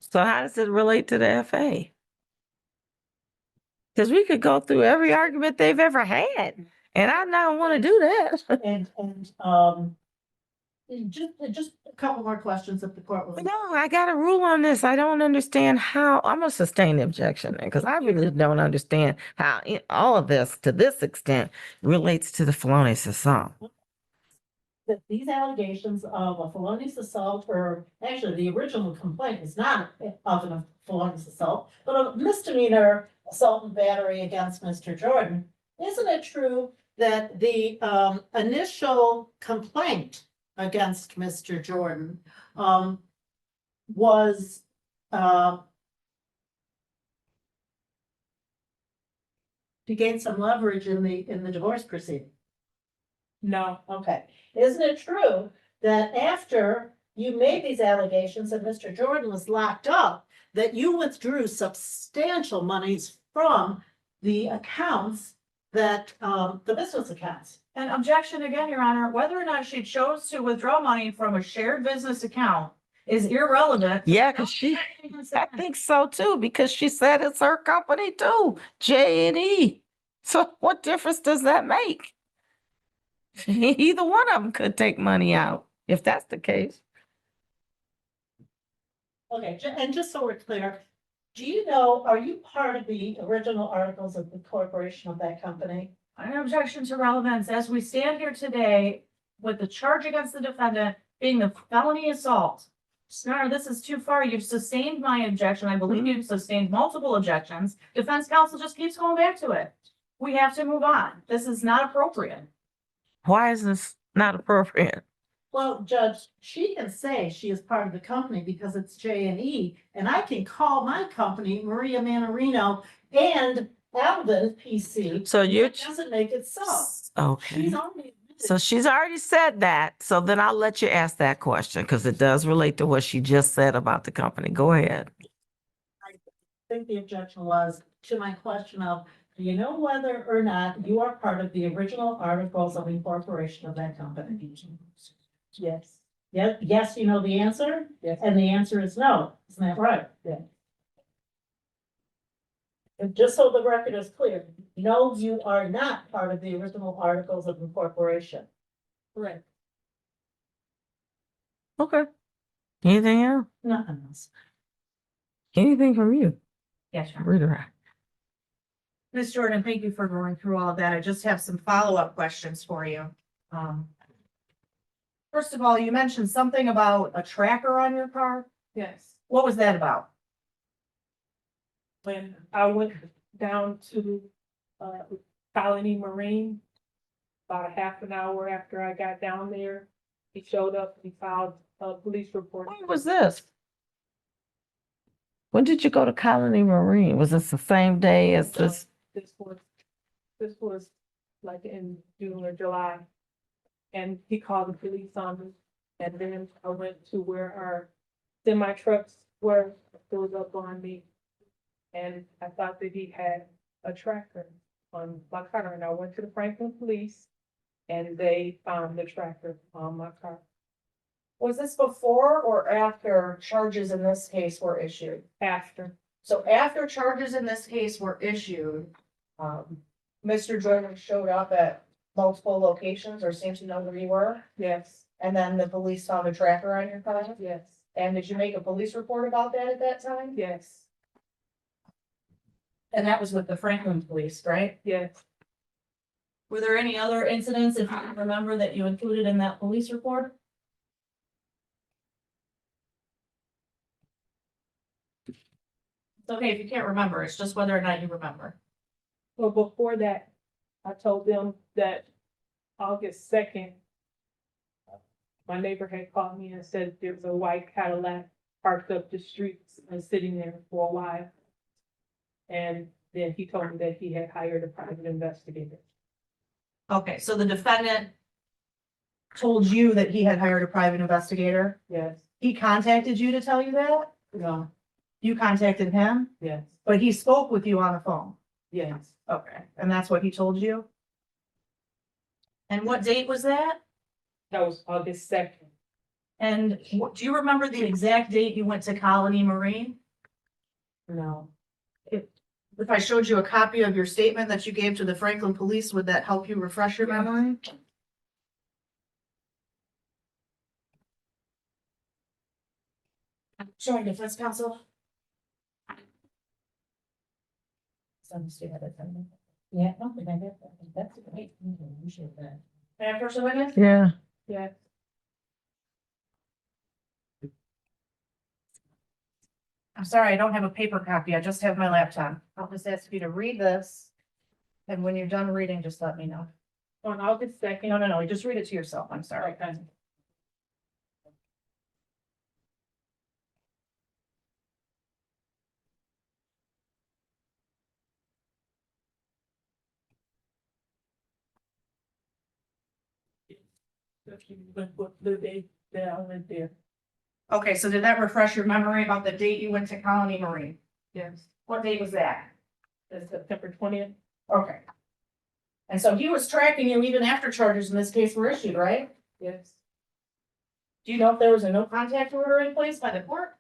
Speaker 2: So how does it relate to the FA? Because we could go through every argument they've ever had, and I don't want to do that.
Speaker 1: just a couple more questions if the court will.
Speaker 2: No, I got a rule on this. I don't understand how, I'm gonna sustain the objection because I really don't understand how all of this, to this extent, relates to the felonious assault.
Speaker 1: That these allegations of a felonious assault, or actually the original complaint is not of a felonious assault, but a misdemeanor assault and battery against Mr. Jordan. Isn't it true that the initial complaint against Mr. Jordan was to gain some leverage in the divorce proceeding?
Speaker 6: No,
Speaker 1: Okay, isn't it true that after you made these allegations and Mr. Jordan was locked up, that you withdrew substantial monies from the accounts that, the business accounts?
Speaker 5: And objection again, Your Honor, whether or not she chose to withdraw money from a shared business account is irrelevant.
Speaker 2: Yeah, because I think so too, because she said it's her company too, J&E. So what difference does that make? Either one of them could take money out, if that's the case.
Speaker 1: Okay, and just so we're clear, do you know, are you part of the original articles of the corporation of that company?
Speaker 5: An objection to relevance, as we stand here today with the charge against the defendant being the felony assault. Your Honor, this is too far. You've sustained my objection. I believe you've sustained multiple objections. Defense counsel just keeps going back to it. We have to move on. This is not appropriate.
Speaker 2: Why is this not appropriate?
Speaker 1: Well, Judge, she can say she is part of the company because it's J&E, and I can call my company Maria Manarino and Alvin PC.
Speaker 2: So you're,
Speaker 1: That doesn't make it so.
Speaker 2: okay.
Speaker 1: She's only.
Speaker 2: So she's already said that. So then I'll let you ask that question because it does relate to what she just said about the company. Go ahead.
Speaker 1: I think the objection was to my question of, do you know whether or not you are part of the original articles of incorporation of that company?
Speaker 6: Yes.
Speaker 1: Yes, yes, you know the answer?
Speaker 6: Yes.
Speaker 1: And the answer is no, isn't that right?
Speaker 6: Yeah.
Speaker 1: And just so the record is clear, no, you are not part of the original articles of incorporation.
Speaker 6: Correct.
Speaker 2: Okay. Anything else?
Speaker 1: Nothing else.
Speaker 2: Anything from you?
Speaker 5: Yes, sure.
Speaker 2: Rita?
Speaker 5: Ms. Jordan, thank you for going through all of that. I just have some follow-up questions for you. First of all, you mentioned something about a tracker on your car.
Speaker 6: Yes.
Speaker 5: What was that about?
Speaker 6: When I went down to, Colony Marine, about a half an hour after I got down there, he showed up, he filed a police report.
Speaker 2: When was this? When did you go to Colony Marine? Was this the same day as this?
Speaker 6: This was like in June or July. And he called the police on me. And then I went to where our semi trucks were, filled up on me. And I thought that he had a tracker on my car, and I went to the Franklin Police and they found the tracker on my car.
Speaker 5: Was this before or after charges in this case were issued?
Speaker 6: After,
Speaker 5: So after charges in this case were issued, Mr. Jordan showed up at multiple locations or seemed to know where you were,
Speaker 6: yes,
Speaker 5: and then the police found a tracker on your car?
Speaker 6: yes,
Speaker 5: And did you make a police report about that at that time?
Speaker 6: yes,
Speaker 5: And that was with the Franklin Police, right?
Speaker 6: yes.
Speaker 5: Were there any other incidents, if you can remember, that you included in that police report? It's okay if you can't remember, it's just whether or not you remember.
Speaker 6: Well, before that, I told them that August 2nd, my neighbor had called me and said there was a white Cadillac parked up the streets and sitting there for a while. And then he told me that he had hired a private investigator.
Speaker 5: Okay, so the defendant told you that he had hired a private investigator?
Speaker 6: Yes,
Speaker 5: He contacted you to tell you that?
Speaker 6: no,
Speaker 5: You contacted him,
Speaker 6: yes,
Speaker 5: but he spoke with you on the phone?
Speaker 6: yes.
Speaker 5: Okay, and that's what he told you? And what date was that?
Speaker 6: That was August 2nd.
Speaker 5: And do you remember the exact date you went to Colony Marine?
Speaker 6: No,
Speaker 5: If I showed you a copy of your statement that you gave to the Franklin Police, would that help you refresh your memory? Sorry, defense counsel.
Speaker 1: Yeah, I don't think I did that. That's great. You should have that.
Speaker 5: May I approach the witness?
Speaker 2: Yeah.
Speaker 6: yes,
Speaker 5: I'm sorry, I don't have a paper copy. I just have my laptop. I'll just ask you to read this. And when you're done reading, just let me know.
Speaker 6: on August 2nd.
Speaker 5: No, just read it to yourself. I'm sorry.
Speaker 6: Okay. The day that I went there,
Speaker 5: Okay, so did that refresh your memory about the date you went to Colony Marine?
Speaker 6: yes,
Speaker 5: What date was that?
Speaker 6: it's September 20th,
Speaker 5: Okay. And so he was tracking you even after charges in this case were issued, right?
Speaker 6: yes,
Speaker 5: Do you know if there was a no contact order in place by the court?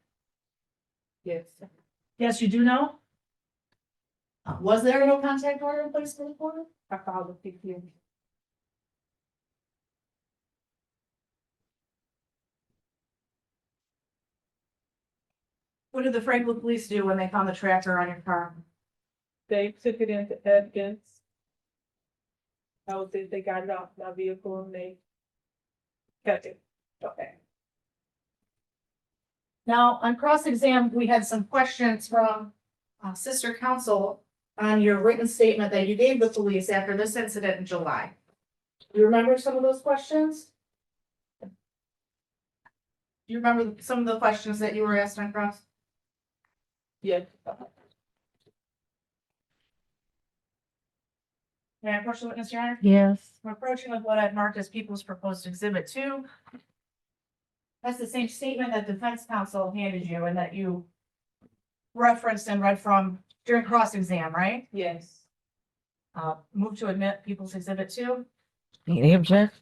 Speaker 6: yes,
Speaker 5: Yes, you do know? Was there a no contact order in place by the court?
Speaker 6: I filed a PPA.
Speaker 5: What did the Franklin Police do when they found the tracker on your car?
Speaker 6: They took it into evidence. That was it, they got it off my vehicle and they kept it.
Speaker 5: Okay. Now, on cross-exam, we had some questions from sister counsel on your written statement that you gave the police after this incident in July. Do you remember some of those questions? Do you remember some of the questions that you were asked on cross?
Speaker 6: Yes,
Speaker 5: May I approach the witness, Your Honor?
Speaker 2: Yes.
Speaker 5: I'm approaching with what I've marked as People's Proposed Exhibit 2. That's the same statement that defense counsel handed you and that you referenced and read from during cross exam, right?
Speaker 6: Yes.
Speaker 5: Move to admit People's Exhibit 2.
Speaker 2: Any objection?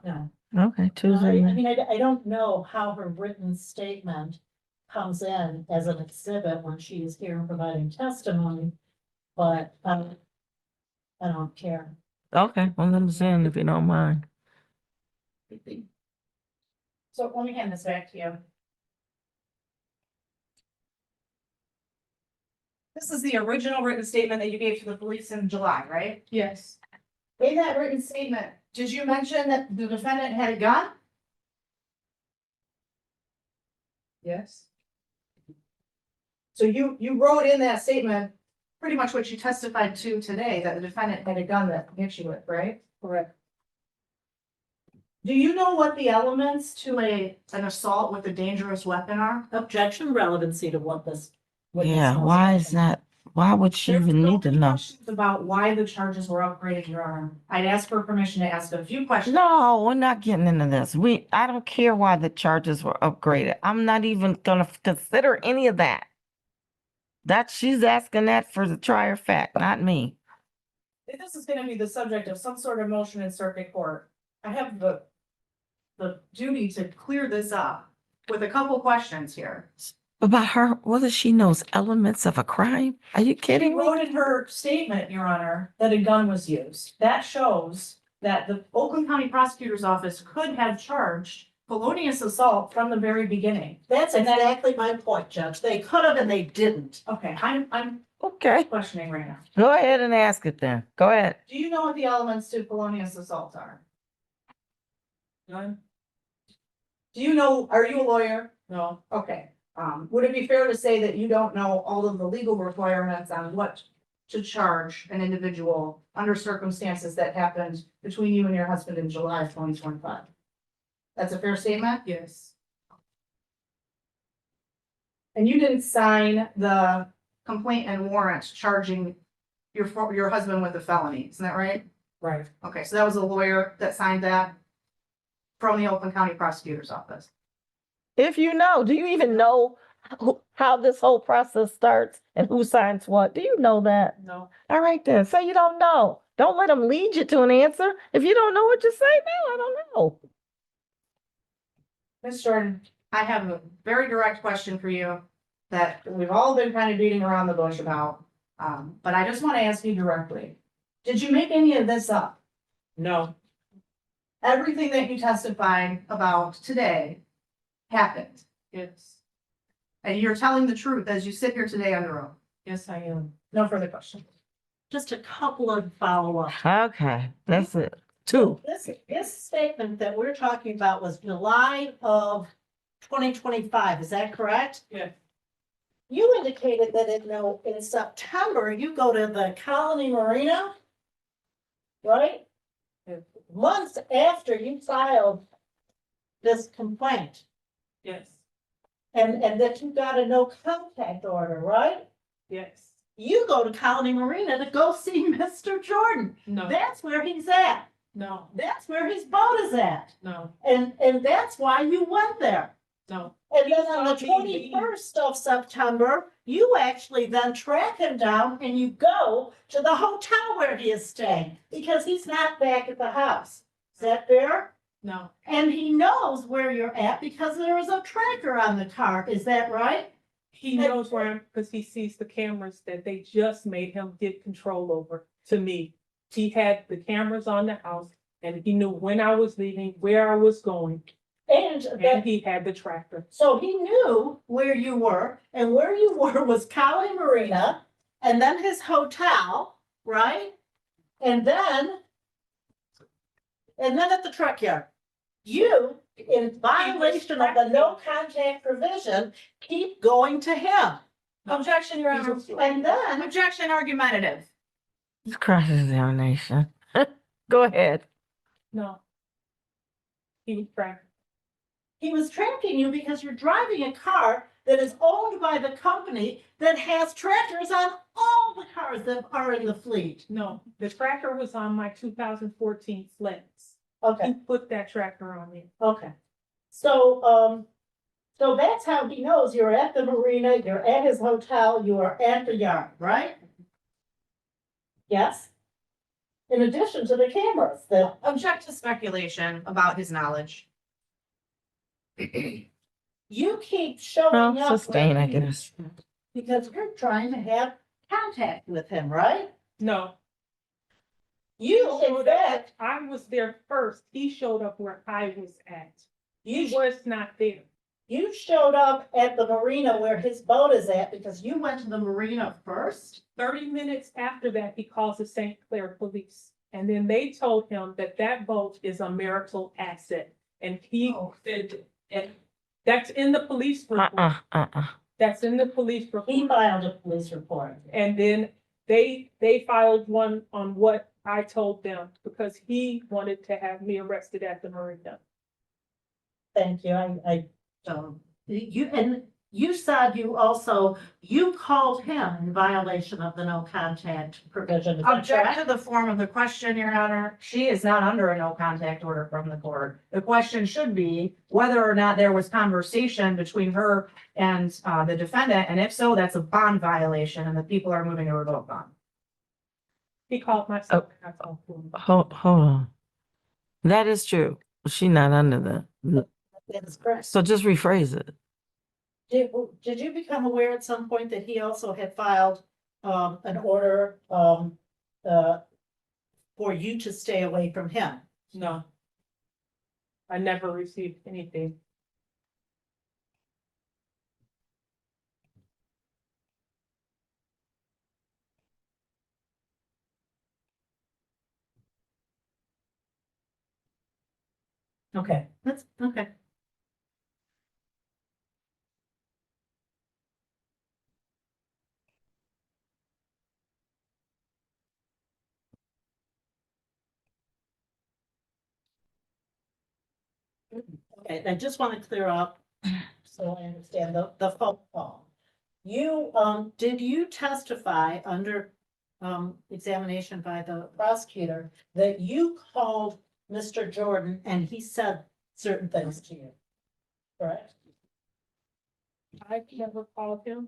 Speaker 1: No.
Speaker 2: Okay,
Speaker 1: I
Speaker 2: Tuesday.
Speaker 1: I mean, I don't know how her written statement comes in as an exhibit when she is here providing testimony, but, I don't care.
Speaker 2: Okay, well, let me send if you don't mind.
Speaker 5: So let me hand this back to you. This is the original written statement that you gave to the police in July, right?
Speaker 6: Yes.
Speaker 5: In that written statement, did you mention that the defendant had a gun?
Speaker 6: Yes.
Speaker 5: So you wrote in that statement pretty much what you testified to today, that the defendant had a gun that hit you with, right?
Speaker 6: Correct.
Speaker 5: Do you know what the elements to an assault with a dangerous weapon are?
Speaker 1: Objection relevancy to what this. witness
Speaker 2: Yeah,
Speaker 1: knows
Speaker 2: why
Speaker 1: about
Speaker 2: is
Speaker 1: it.
Speaker 2: that? Why would she
Speaker 5: There's
Speaker 2: even
Speaker 5: so
Speaker 2: need to
Speaker 5: many
Speaker 2: know?
Speaker 5: questions about why the charges were upgraded, Your Honor. I'd ask for permission to ask a few questions.
Speaker 2: No, we're not getting into this. I don't care why the charges were upgraded. I'm not even gonna consider any of that. She's asking that for the trier fact, not me.
Speaker 5: If this is gonna be the subject of some sort of motion in circuit court, I have the duty to clear this up with a couple questions here.
Speaker 2: About her, whether she knows elements of a crime? Are you
Speaker 5: She
Speaker 2: kidding me?
Speaker 5: wrote in her statement, Your Honor, that a gun was used. That shows that the Oakland County Prosecutor's Office could have charged felonious assault from the very beginning.
Speaker 1: That's exactly my point, Judge. They could have and they didn't.
Speaker 5: Okay, I'm
Speaker 2: Okay,
Speaker 5: questioning right now.
Speaker 2: go ahead and ask it then. Go ahead.
Speaker 5: Do you know what the elements to felonious assault are? None. Do you know, are you a lawyer? No. Okay, would it be fair to say that you don't know all of the legal requirements on what to charge an individual under circumstances that happened between you and your husband in July of 2025? That's a fair statement?
Speaker 6: Yes.
Speaker 5: And you didn't sign the complaint and warrant charging your husband with a felony, isn't that right?
Speaker 6: Right.
Speaker 5: Okay, so that was a lawyer that signed that from the Oakland County Prosecutor's Office.
Speaker 2: If you know, do you even know how this whole process starts and who signs what? Do you know that?
Speaker 6: No.
Speaker 2: All right then, say you don't know. Don't let them lead you to an answer. If you don't know what you say, no, I don't know.
Speaker 5: Ms. Jordan, I have a very direct question for you that we've all been kind of beating around the bush about. But I just want to ask you directly. Did you make any of this up?
Speaker 6: No.
Speaker 5: Everything that you testified about today happened,
Speaker 6: Yes.
Speaker 5: and you're telling the truth as you sit here today under oath.
Speaker 6: Yes, I am.
Speaker 5: No further questions.
Speaker 1: Just a couple of follow-ups.
Speaker 2: Okay, that's it. Two.
Speaker 1: This statement that we're talking about was July of 2025, is that correct?
Speaker 6: Yes.
Speaker 1: You indicated that in September, you go to the Colony Marina, right?
Speaker 6: Yes.
Speaker 1: Months after you filed this complaint,
Speaker 6: Yes.
Speaker 1: and that you got a no contact order, right?
Speaker 6: Yes.
Speaker 1: You go to Colony Marina to go see Mr. Jordan.
Speaker 6: No.
Speaker 1: That's where he's at.
Speaker 6: No.
Speaker 1: That's where his boat is at.
Speaker 6: No.
Speaker 1: And that's why you went there.
Speaker 6: No.
Speaker 1: And then on the
Speaker 6: You saw me.
Speaker 1: 21st of September, you actually then track him down and you go to the hotel where he is staying because he's not back at the house. Is that fair?
Speaker 6: No.
Speaker 1: And he knows where you're at because there is a tracker on the car. Is that right?
Speaker 6: He knows where I'm, because he sees the cameras that they just made him get control over to me. He had the cameras on the house and he knew when I was leaving, where I was going,
Speaker 1: And
Speaker 6: and he had the tracker.
Speaker 1: so he knew where you were, and where you were was Colony Marina, and then his hotel, right? And then at the truck yard. You, in violation of the no contact provision, keep going to him.
Speaker 5: Objection, Your Honor.
Speaker 1: And then,
Speaker 5: Objection argumentative.
Speaker 2: It's cross-examination. Go ahead.
Speaker 6: No. He was tracked.
Speaker 1: he was tracking you because you're driving a car that is owned by the company that has trackers on all the cars that are in the fleet.
Speaker 6: No, the tracker was on my 2014 Flex.
Speaker 1: Okay.
Speaker 6: He put that tracker on me.
Speaker 1: Okay. So, So that's how he knows you're at the marina, you're at his hotel, you are at the yard, right? Yes? In addition to the cameras, the,
Speaker 5: Object to speculation about his knowledge.
Speaker 1: you keep showing
Speaker 2: Well,
Speaker 1: up.
Speaker 2: sustain, I
Speaker 1: when he-
Speaker 2: guess.
Speaker 1: Because you're trying to have contact with him, right?
Speaker 6: No.
Speaker 1: You, in fact,
Speaker 6: I was there first. He showed up where I was at.
Speaker 1: you,
Speaker 6: He was not there.
Speaker 1: you showed up at the marina where his boat is at because you went to the marina first.
Speaker 6: 30 minutes after that, he calls the St. Clair police. And then they told him that that boat is a marital asset. And he said, and that's in the police report. That's in the police
Speaker 1: He
Speaker 6: report.
Speaker 1: filed a police report.
Speaker 6: And then they filed one on what I told them because he wanted to have me arrested at the marina.
Speaker 1: Thank you, I don't, you, and you said you called him in violation of the no contact provision. Is that
Speaker 5: Object
Speaker 1: correct?
Speaker 5: to the form of the question, Your Honor. She is not under a no contact order from the court. The question should be whether or not there was conversation between her and the defendant, and if so, that's a bond violation, and the people are moving to revoke bond.
Speaker 6: He called my son. That's all.
Speaker 2: Hold on. That is true. She's not under the,
Speaker 1: That is correct.
Speaker 2: so just rephrase it.
Speaker 1: Did you become aware at some point that he also had filed, an order, for you to stay away from him?
Speaker 6: No. I never received anything.
Speaker 1: Okay, that's, okay. Okay, I just want to clear up, so I understand the phone call. You, did you testify under, examination by the prosecutor that you called Mr. Jordan and he said certain things to you? Correct?
Speaker 6: I never called him.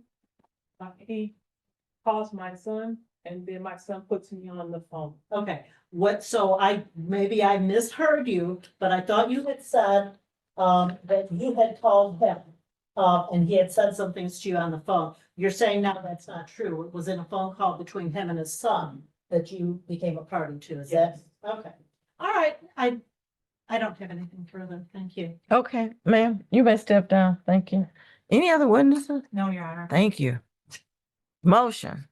Speaker 6: He calls my son and then my son puts me on the phone.
Speaker 1: Okay, so maybe I misheard you, but I thought you had said, that you had called him. And he had said some things to you on the phone. You're saying now that's not true. It was in a phone call between him and his son that you became a party to, is that? Okay, all right, I don't have anything further, thank you.
Speaker 2: Okay, ma'am, you may step down. Thank you. Any other witnesses?
Speaker 5: No, Your Honor.
Speaker 2: Thank you. Motion.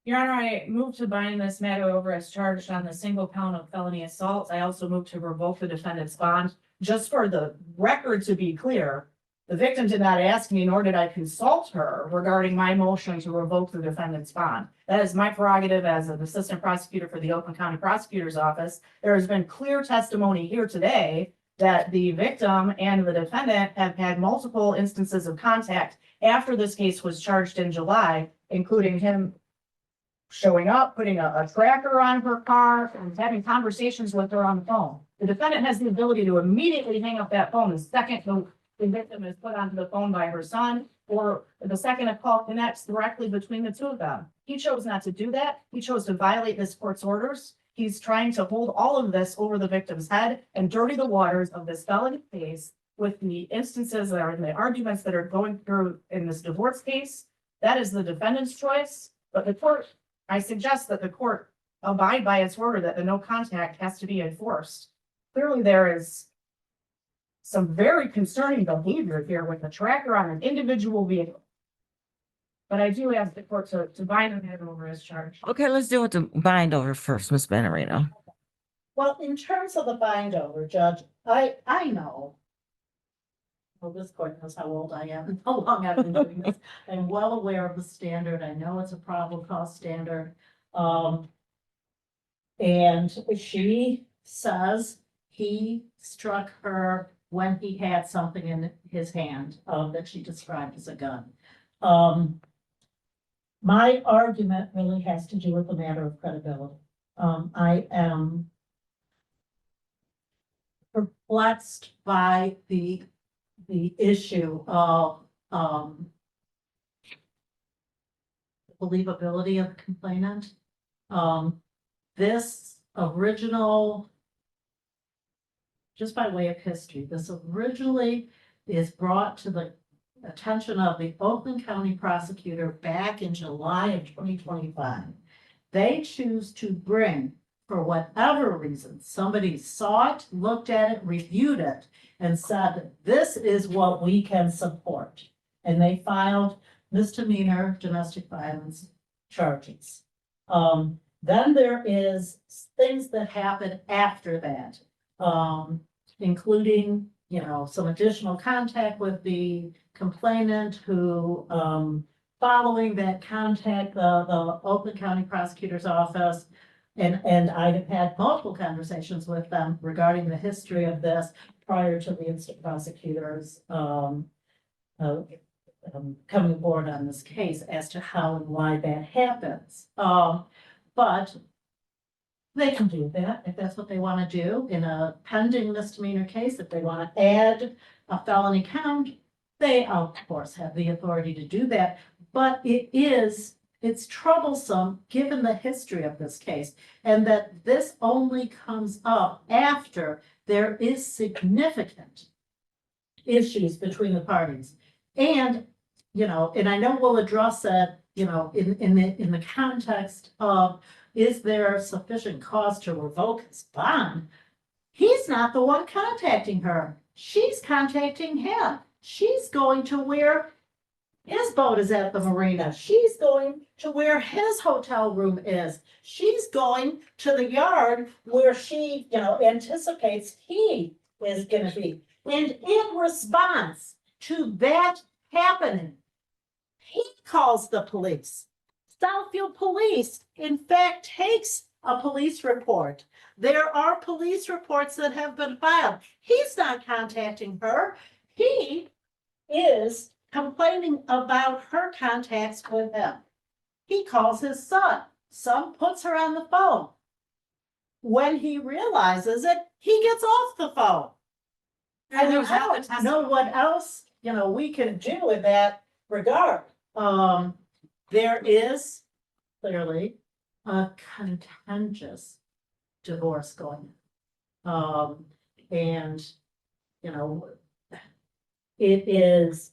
Speaker 5: Your Honor, I move to bind this matter over as charged on the single count of felony assault. I also move to revoke the defendant's bond. Just for the record to be clear, the victim did not ask me, nor did I consult her regarding my motion to revoke the defendant's bond. That is my prerogative as an assistant prosecutor for the Oakland County Prosecutor's Office. There has been clear testimony here today that the victim and the defendant have had multiple instances of contact after this case was charged in July, including him showing up, putting a tracker on her car, and having conversations with her on the phone. The defendant has the ability to immediately hang up that phone the second the victim is put onto the phone by her son, or the second a call connects directly between the two of them. He chose not to do that. He chose to violate this court's orders. He's trying to hold all of this over the victim's head and dirty the waters of this felony case with the instances that are in the arguments that are going through in this divorce case. That is the defendant's choice, but the court, I suggest that the court abide by its order that the no contact has to be enforced. Clearly, there is some very concerning behavior here with the tracker on an individual vehicle. But I do ask the court to bind the matter over as charged.
Speaker 2: Okay, let's deal with the bind over first, Ms. Marina.
Speaker 1: Well, in terms of the bind over, Judge, I know. Well, this court knows how old I am and how long I've been doing this. I'm well aware of the standard. I know it's a probable cause standard. And she says he struck her when he had something in his hand, that she described as a gun. My argument really has to do with the matter of credibility. I am perplexed by the the issue of, believability of the complainant. This original, just by way of history, this originally is brought to the attention of the Oakland County prosecutor back in July of 2025. They choose to bring, for whatever reason, somebody saw it, looked at it, reviewed it, and said, this is what we can support. And they filed misdemeanor domestic violence charges. Then there is things that happen after that, including, some additional contact with the complainant who, following that contact, the Oakland County Prosecutor's Office, and I have had multiple conversations with them regarding the history of this prior to the instant prosecutors, coming aboard on this case as to how and why that happens. But they can do that if that's what they want to do in a pending misdemeanor case. If they want to add a felony count, they of course have the authority to do that. But it's troublesome given the history of this case, and that this only comes up after there is significant issues between the parties. And, and I know we'll address that, in the context of, is there sufficient cause to revoke his bond? He's not the one contacting her. She's contacting him. She's going to where his boat is at the Marina. She's going to where his hotel room is. She's going to the yard where she, anticipates he is going to be. And in response to that happening, he calls the police. Southfield Police, in fact, takes a police report. There are police reports that have been filed. He's not contacting her. He is complaining about her contacts with him. He calls his son. Son puts her on the phone. When he realizes it, he gets off the phone. And I don't know what else, we can do in that regard. There is clearly a contentious divorce going on. And, it is,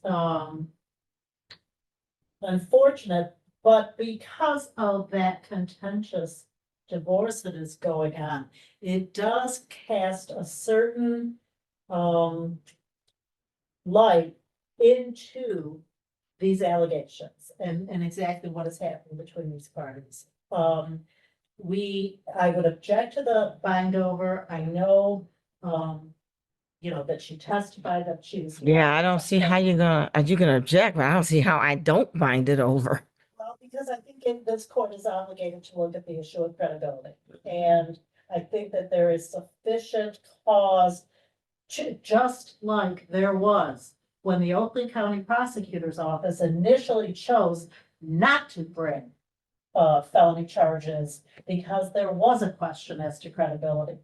Speaker 1: unfortunate, but because of that contentious divorce that is going on, it does cast a certain, light into these allegations and exactly what is happening between these parties. I would object to the bind over. I know, that she testified that she was.
Speaker 2: Yeah, I don't see how you can object, but I don't see how I don't bind it over.
Speaker 1: Well, because I think this court is obligated to look at the issue of credibility. And I think that there is sufficient cause to, just like there was when the Oakland County Prosecutor's Office initially chose not to bring felony charges because there was a question as to credibility.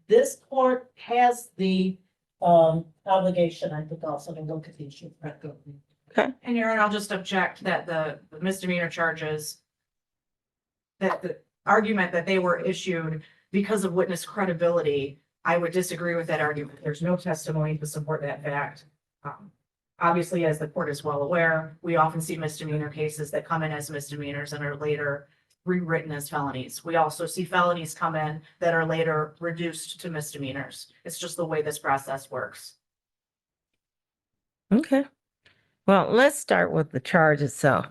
Speaker 1: This court has the obligation, I think, also to look at the issue of credibility.
Speaker 5: And Your Honor, I'll just object that the misdemeanor charges, that the argument that they were issued because of witness credibility, I would disagree with that argument. There's no testimony to support that fact. Obviously, as the court is well aware, we often see misdemeanor cases that come in as misdemeanors and are later rewritten as felonies. We also see felonies come in that are later reduced to misdemeanors. It's just the way this process works.
Speaker 2: Okay. Well, let's start with the charge itself.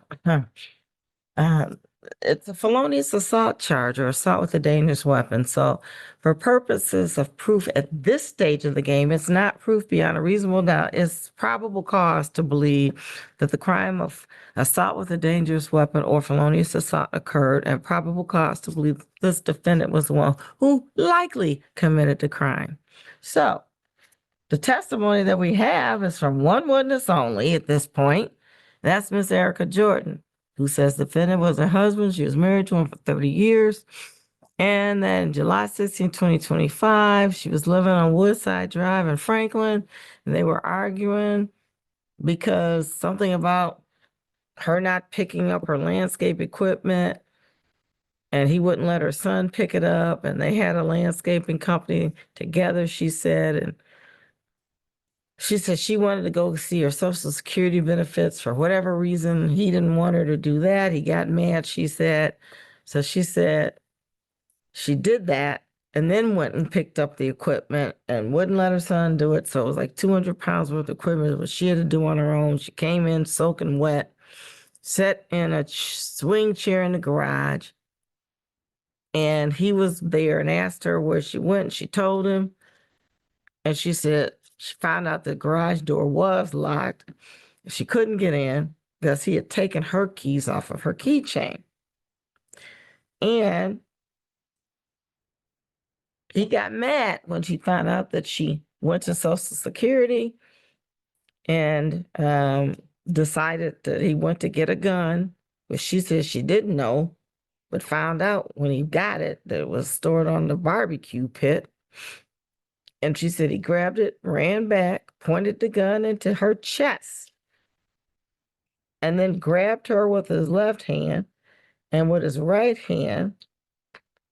Speaker 2: It's a felonious assault charge or assault with a dangerous weapon. So for purposes of proof at this stage of the game, it's not proof beyond a reasonable doubt. It's probable cause to believe that the crime of assault with a dangerous weapon or felonious assault occurred, and probable cause to believe this defendant was the one who likely committed the crime. So the testimony that we have is from one witness only at this point. That's Miss Erica Jordan, who says the defendant was her husband. She was married to him for 30 years. And then July 16, 2025, she was living on Woodside Drive in Franklin, and they were arguing because something about her not picking up her landscape equipment, and he wouldn't let her son pick it up, and they had a landscaping company together, she said, and she said she wanted to go see her Social Security benefits for whatever reason. He didn't want her to do that. He got mad, she said. So she said she did that and then went and picked up the equipment and wouldn't let her son do it. So it was like 200 pounds worth of equipment, which she had to do on her own. She came in soaking wet, sat in a swing chair in the garage, and he was there and asked her where she went. She told him, and she said she found out the garage door was locked. She couldn't get in because he had taken her keys off of her keychain. And he got mad when she found out that she went to Social Security and decided that he went to get a gun, which she said she didn't know, but found out when he got it that it was stored on the barbecue pit. And she said he grabbed it, ran back, pointed the gun into her chest, and then grabbed her with his left hand and with his right hand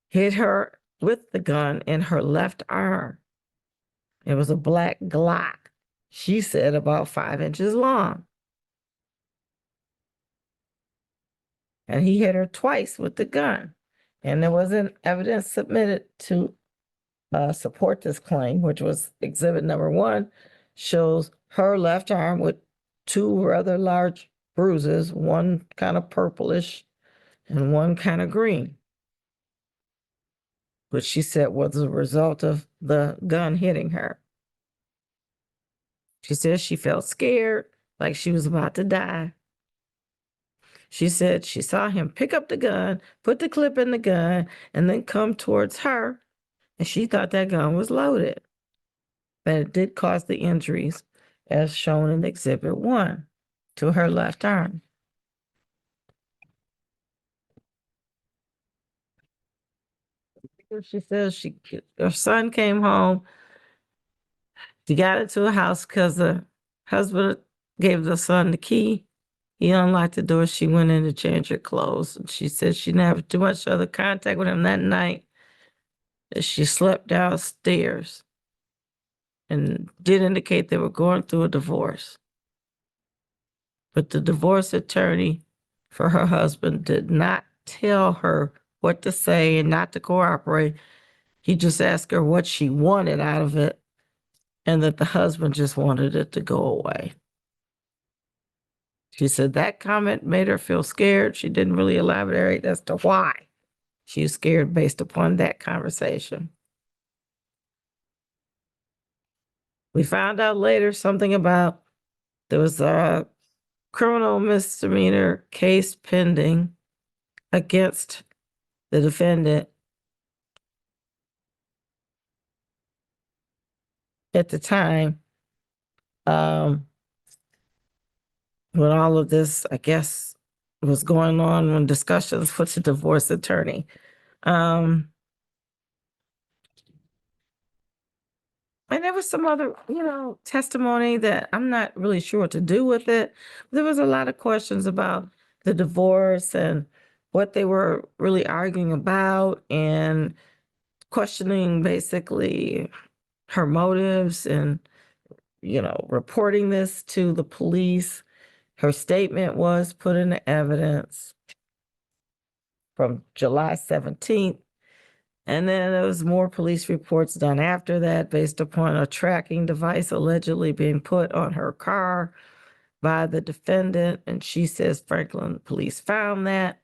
Speaker 2: hit her with the gun in her left arm. It was a black Glock, she said about 5 inches long. And he hit her twice with the gun. And there wasn't evidence submitted to support this claim, which was exhibit number 1, shows her left arm with 2 rather large bruises, one kind of purplish and one kind of green, which she said was a result of the gun hitting her. She said she felt scared, like she was about to die. She said she saw him pick up the gun, put the clip in the gun, and then come towards her, and she thought that gun was loaded. But it did cause the injuries, as shown in Exhibit 1, to her left arm. She says her son came home. She got into a house because the husband gave the son the key. He unlocked the door. She went in to change her clothes. And she said she didn't have too much other contact with him that night. She slept downstairs and did indicate they were going through a divorce. But the divorce attorney for her husband did not tell her what to say and not to cooperate. He just asked her what she wanted out of it and that the husband just wanted it to go away. She said that comment made her feel scared. She didn't really elaborate as to why she was scared based upon that conversation. We found out later something about there was a criminal misdemeanor case pending against the defendant at the time when all of this, I guess, was going on, when discussions with the divorce attorney. And there was some other, testimony that I'm not really sure what to do with it. There was a lot of questions about the divorce and what they were really arguing about and questioning basically her motives and, reporting this to the police. Her statement was put into evidence from July 17th. And then there was more police reports done after that based upon a tracking device allegedly being put on her car by the defendant. And she says Franklin police found that.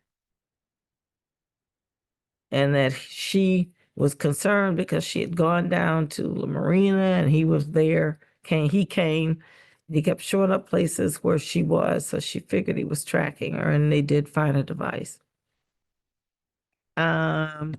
Speaker 2: And that she was concerned because she had gone down to La Marina and he was there. He kept showing up places where she was. So she figured he was tracking her, and they did find a device. And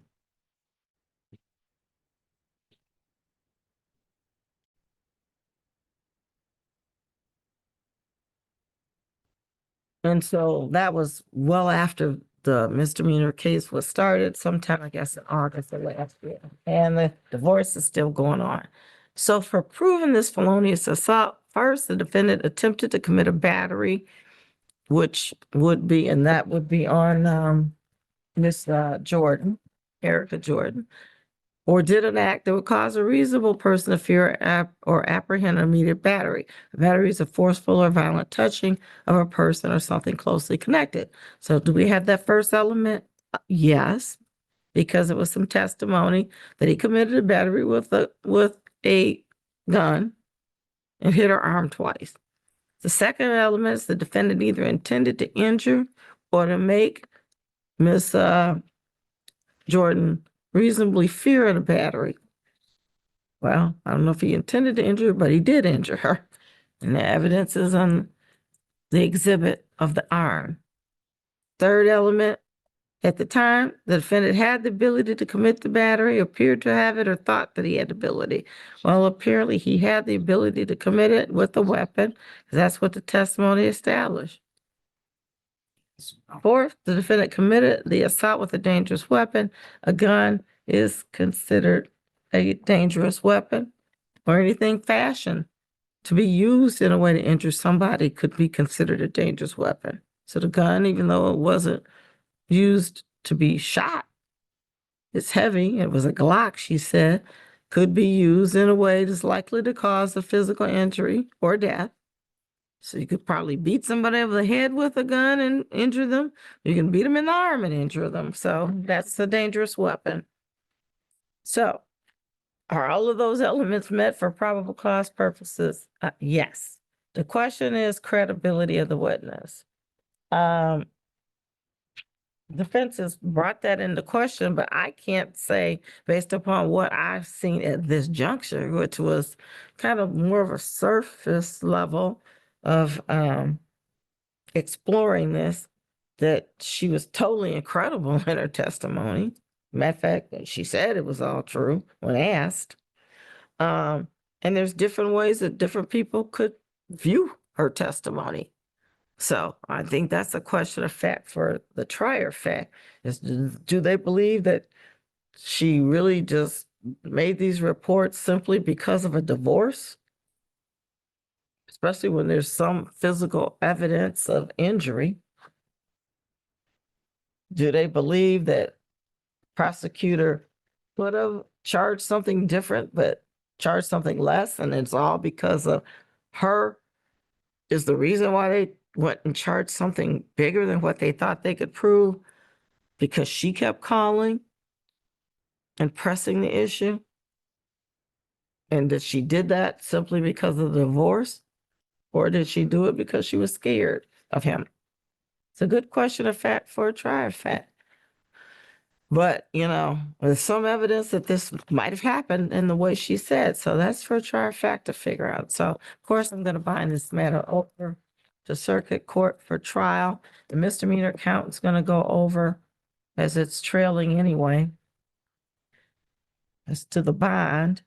Speaker 2: so that was well after the misdemeanor case was started sometime, I guess, in August of last year. And the divorce is still going on. So for proving this felonious assault, first, the defendant attempted to commit a battery, which would be, and that would be on Miss Jordan, Erica Jordan, or did an act that would cause a reasonable person to fear or apprehend an immediate battery. A battery is a forceful or violent touching of a person or something closely connected. So do we have that first element? Yes, because it was some testimony that he committed a battery with a gun and hit her arm twice. The second element is the defendant either intended to injure or to make Miss Jordan reasonably fear the battery. Well, I don't know if he intended to injure her, but he did injure her. And the evidence is on the exhibit of the arm. Third element, at the time, the defendant had the ability to commit the battery, appeared to have it, or thought that he had the ability. Well, apparently he had the ability to commit it with a weapon, because that's what the testimony established. Fourth, the defendant committed the assault with a dangerous weapon. A gun is considered a dangerous weapon, or anything fashioned to be used in a way to injure somebody could be considered a dangerous weapon. So the gun, even though it wasn't used to be shot, it's heavy, it was a Glock, she said, could be used in a way that's likely to cause a physical injury or death. So you could probably beat somebody over the head with a gun and injure them. You can beat them in the arm and injure them. So that's a dangerous weapon. So are all of those elements met for probable cause purposes? Yes. The question is credibility of the witness. Defense has brought that into question, but I can't say based upon what I've seen at this juncture, which was kind of more of a surface level of exploring this, that she was totally incredible in her testimony. Matter of fact, she said it was all true when asked. And there's different ways that different people could view her testimony. So I think that's a question of fact for the trier of fact. Is do they believe that she really just made these reports simply because of a divorce? Especially when there's some physical evidence of injury. Do they believe that prosecutor could have charged something different, but charged something less, and it's all because of her is the reason why they went and charged something bigger than what they thought they could prove, because she kept calling and pressing the issue? And that she did that simply because of the divorce? Or did she do it because she was scared of him? It's a good question of fact for a trier of fact. But, there's some evidence that this might have happened in the way she said. So that's for a trier of fact to figure out. So, of course, I'm going to bind this matter over to circuit court for trial. The misdemeanor count is going to go over as it's trailing anyway. As to the bond,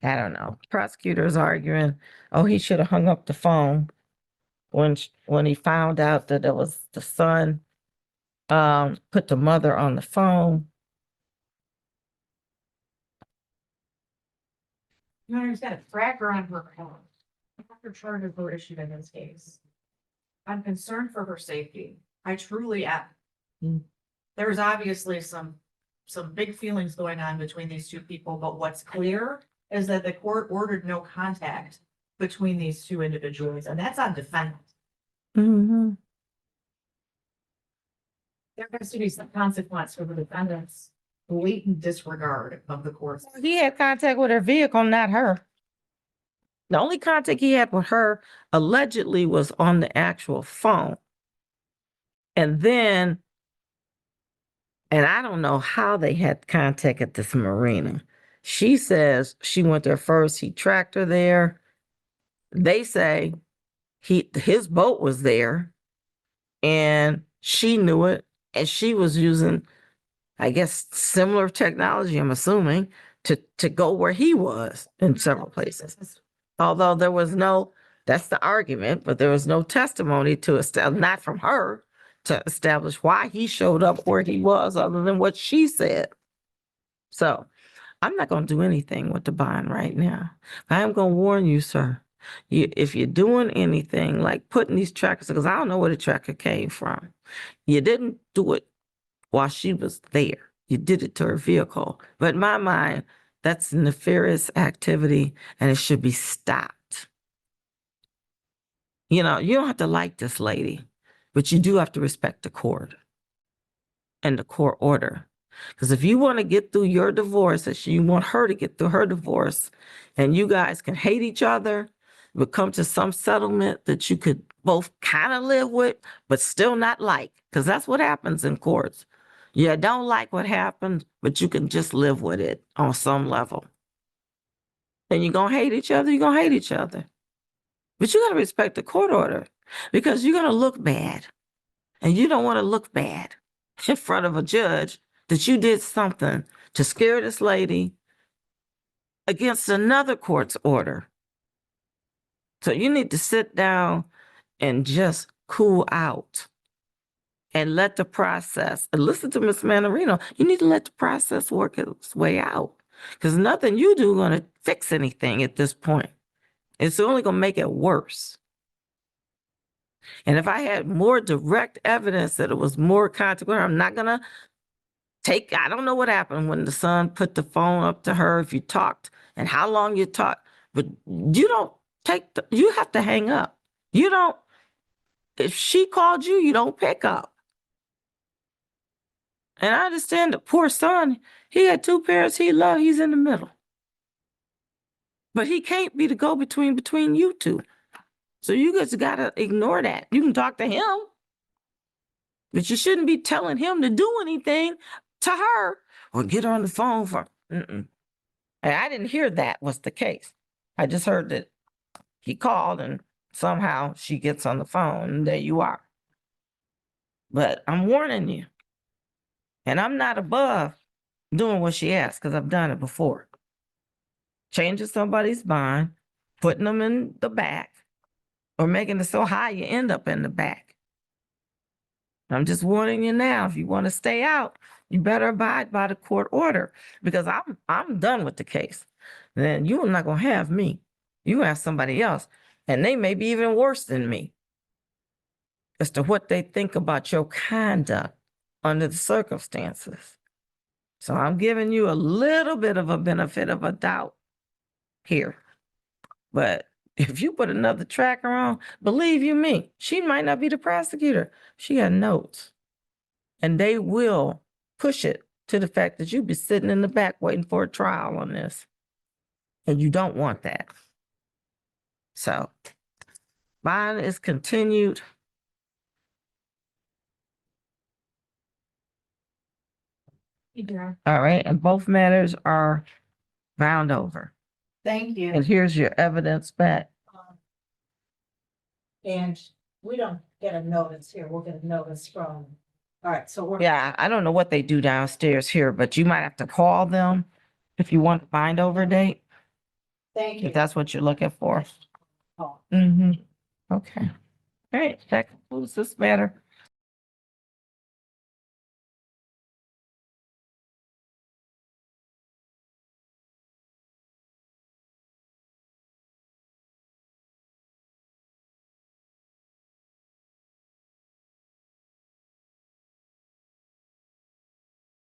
Speaker 2: I don't know. Prosecutor's arguing, oh, he should have hung up the phone when he found out that it was the son, put the mother on the phone.
Speaker 5: You understand, a tracker on her phone. After charges were issued in this case. I'm concerned for her safety. I truly am. There's obviously some big feelings going on between these two people, but what's clear is that the court ordered no contact between these two individuals, and that's on defendant.
Speaker 2: Mm-hmm.
Speaker 5: There has to be some consequence for the defendant's blatant disregard of the court's.
Speaker 2: He had contact with her vehicle, not her. The only contact he had with her allegedly was on the actual phone. And then, and I don't know how they had contact at this marina. She says she went there first. He tracked her there. They say his boat was there and she knew it. And she was using, I guess, similar technology, I'm assuming, to go where he was in several places. Although there was no That's the argument, but there was no testimony to establish, not from her, to establish why he showed up where he was other than what she said. So I'm not going to do anything with the bond right now. I am going to warn you, sir. If you're doing anything like putting these trackers, because I don't know where the tracker came from. You didn't do it while she was there. You did it to her vehicle. But in my mind, that's nefarious activity and it should be stopped. You know, you don't have to like this lady, but you do have to respect the court and the court order. Because if you want to get through your divorce, and you want her to get through her divorce, and you guys can hate each other, but come to some settlement that you could both kind of live with, but still not like, because that's what happens in courts. You don't like what happened, but you can just live with it on some level. And you're going to hate each other, you're going to hate each other. But you got to respect the court order, because you're going to look bad. And you don't want to look bad in front of a judge that you did something to scare this lady against another court's order. So you need to sit down and just cool out and let the process, and listen to Ms. Manarino, you need to let the process work its way out, because nothing you do going to fix anything at this point. It's only going to make it worse. And if I had more direct evidence that it was more consequential, I'm not going to I don't know what happened when the son put the phone up to her, if you talked and how long you talked, but you don't you have to hang up. You don't, if she called you, you don't pick up. And I understand the poor son, he had two parents he loved, he's in the middle. But he can't be the go-between between you two. So you just gotta ignore that. You can talk to him, but you shouldn't be telling him to do anything to her or get her on the phone for. And I didn't hear that was the case. I just heard that he called and somehow she gets on the phone and there you are. But I'm warning you, and I'm not above doing what she asked, because I've done it before. Changing somebody's bond, putting them in the back, or making it so high you end up in the back. I'm just warning you now, if you want to stay out, you better abide by the court order, because I'm done with the case. Then you're not going to have me. You have somebody else, and they may be even worse than me as to what they think about your conduct under the circumstances. So I'm giving you a little bit of a benefit of a doubt here. But if you put another tracker on, believe you me, she might not be the prosecutor. She got notes. And they will push it to the fact that you'll be sitting in the back waiting for a trial on this. And you don't want that. So mine is continued. All right, and both matters are bound over.
Speaker 5: Thank you.
Speaker 2: And here's your evidence back.
Speaker 1: And we don't get a notice here, we'll get a notice from, all right, so we're.
Speaker 2: Yeah, I don't know what they do downstairs here, but you might have to call them if you want to bind over date,
Speaker 1: Thank you.
Speaker 2: if that's what you're looking for.
Speaker 1: Oh.
Speaker 2: Mm-hmm. Okay. All right, that concludes this matter.